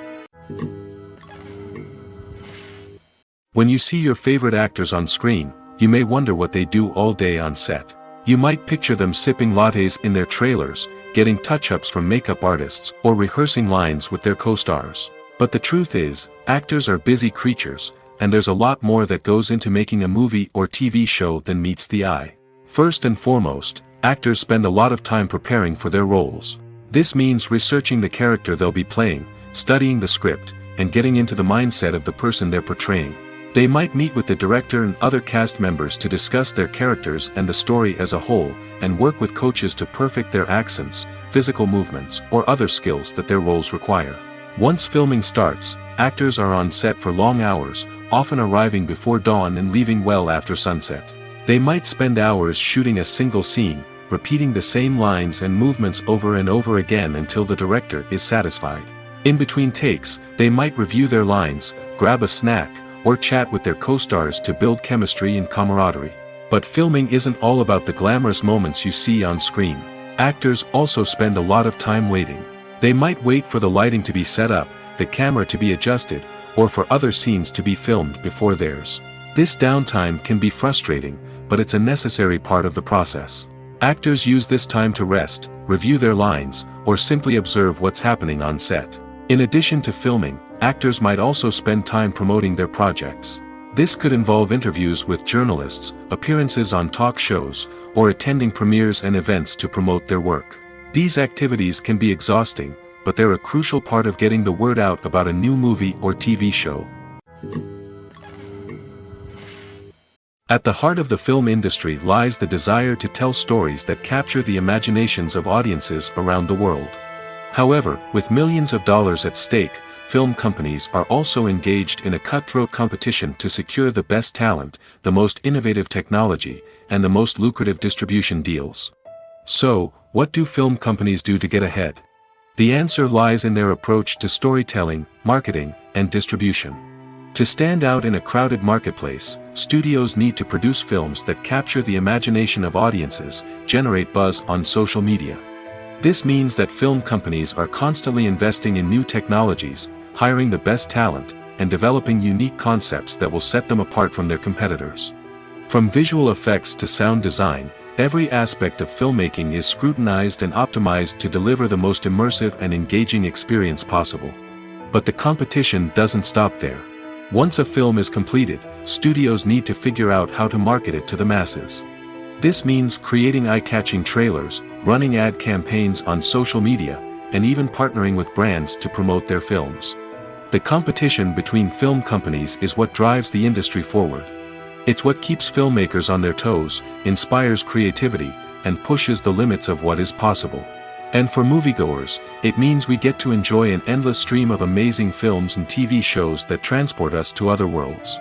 When you see your favorite actors on screen, you may wonder what they do all day on set. You might picture them sipping lattes in their trailers, getting touch-ups from makeup artists, or rehearsing lines with their co-stars. But the truth is, actors are busy creatures, and there's a lot more that goes into making a movie or TV show than meets the eye. First and foremost, actors spend a lot of time preparing for their roles. This means researching the character they'll be playing, studying the script, and getting into the mindset of the person they're portraying. They might meet with the director and other cast members to discuss their characters and the story as a whole, and work with coaches to perfect their accents, physical movements, or other skills that their roles require. Once filming starts, actors are on set for long hours, often arriving before dawn and leaving well after sunset. They might spend hours shooting a single scene, repeating the same lines and movements over and over again until the director is satisfied. In between takes, they might review their lines, grab a snack, or chat with their co-stars to build chemistry and camaraderie. But filming isn't all about the glamorous moments you see on screen. Actors also spend a lot of time waiting. They might wait for the lighting to be set up, the camera to be adjusted, or for other scenes to be filmed before theirs. This downtime can be frustrating, but it's a necessary part of the process. Actors use this time to rest, review their lines, or simply observe what's happening on set. In addition to filming, actors might also spend time promoting their projects. This could involve interviews with journalists, appearances on talk shows, or attending premieres and events to promote their work. These activities can be exhausting, but they're a crucial part of getting the word out about a new movie or TV show. At the heart of the film industry lies the desire to tell stories that capture the imaginations of audiences around the world. However, with millions of dollars at stake, film companies are also engaged in a cutthroat competition to secure the best talent, the most innovative technology, and the most lucrative distribution deals. So, what do film companies do to get ahead? The answer lies in their approach to storytelling, marketing, and distribution. To stand out in a crowded marketplace, studios need to produce films that capture the imagination of audiences, generate buzz on social media. This means that film companies are constantly investing in new technologies, hiring the best talent, and developing unique concepts that will set them apart from their competitors. From visual effects to sound design, every aspect of filmmaking is scrutinized and optimized to deliver the most immersive and engaging experience possible. But the competition doesn't stop there. Once a film is completed, studios need to figure out how to market it to the masses. This means creating eye-catching trailers, running ad campaigns on social media, and even partnering with brands to promote their films. The competition between film companies is what drives the industry forward. It's what keeps filmmakers on their toes, inspires creativity, and pushes the limits of what is possible. And for moviegoers, it means we get to enjoy an endless stream of amazing films and TV shows that transport us to other worlds.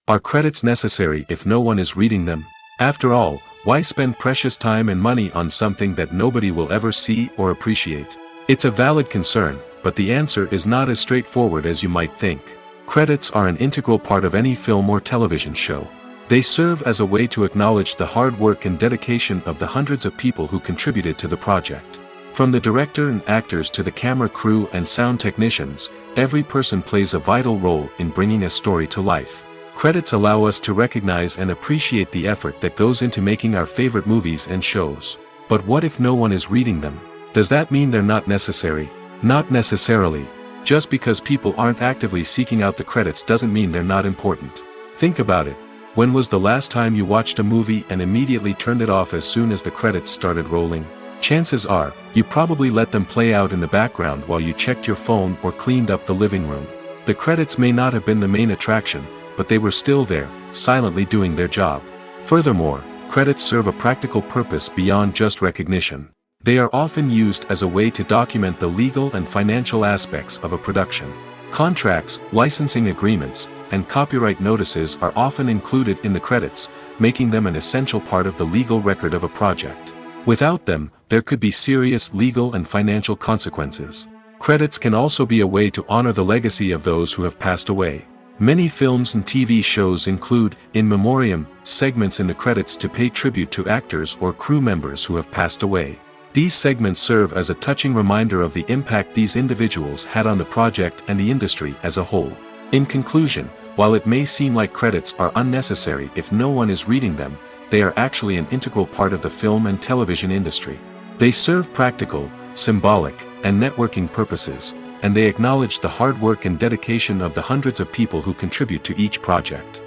Are credits necessary if no one is reading them? After all, why spend precious time and money on something that nobody will ever see or appreciate? It's a valid concern, but the answer is not as straightforward as you might think. Credits are an integral part of any film or television show. They serve as a way to acknowledge the hard work and dedication of the hundreds of people who contributed to the project. From the director and actors to the camera crew and sound technicians, every person plays a vital role in bringing a story to life. Credits allow us to recognize and appreciate the effort that goes into making our favorite movies and shows. But what if no one is reading them? Does that mean they're not necessary? Not necessarily. Just because people aren't actively seeking out the credits doesn't mean they're not important. Think about it. When was the last time you watched a movie and immediately turned it off as soon as the credits started rolling? Chances are, you probably let them play out in the background while you checked your phone or cleaned up the living room. The credits may not have been the main attraction, but they were still there, silently doing their job. Furthermore, credits serve a practical purpose beyond just recognition. They are often used as a way to document the legal and financial aspects of a production. Contracts, licensing agreements, and copyright notices are often included in the credits, making them an essential part of the legal record of a project. Without them, there could be serious legal and financial consequences. Credits can also be a way to honor the legacy of those who have passed away. Many films and TV shows include, in memoriam, segments in the credits to pay tribute to actors or crew members who have passed away. These segments serve as a touching reminder of the impact these individuals had on the project and the industry as a whole. In conclusion, while it may seem like credits are unnecessary if no one is reading them, they are actually an integral part of the film and television industry. They serve practical, symbolic, and networking purposes, and they acknowledge the hard work and dedication of the hundreds of people who contribute to each project.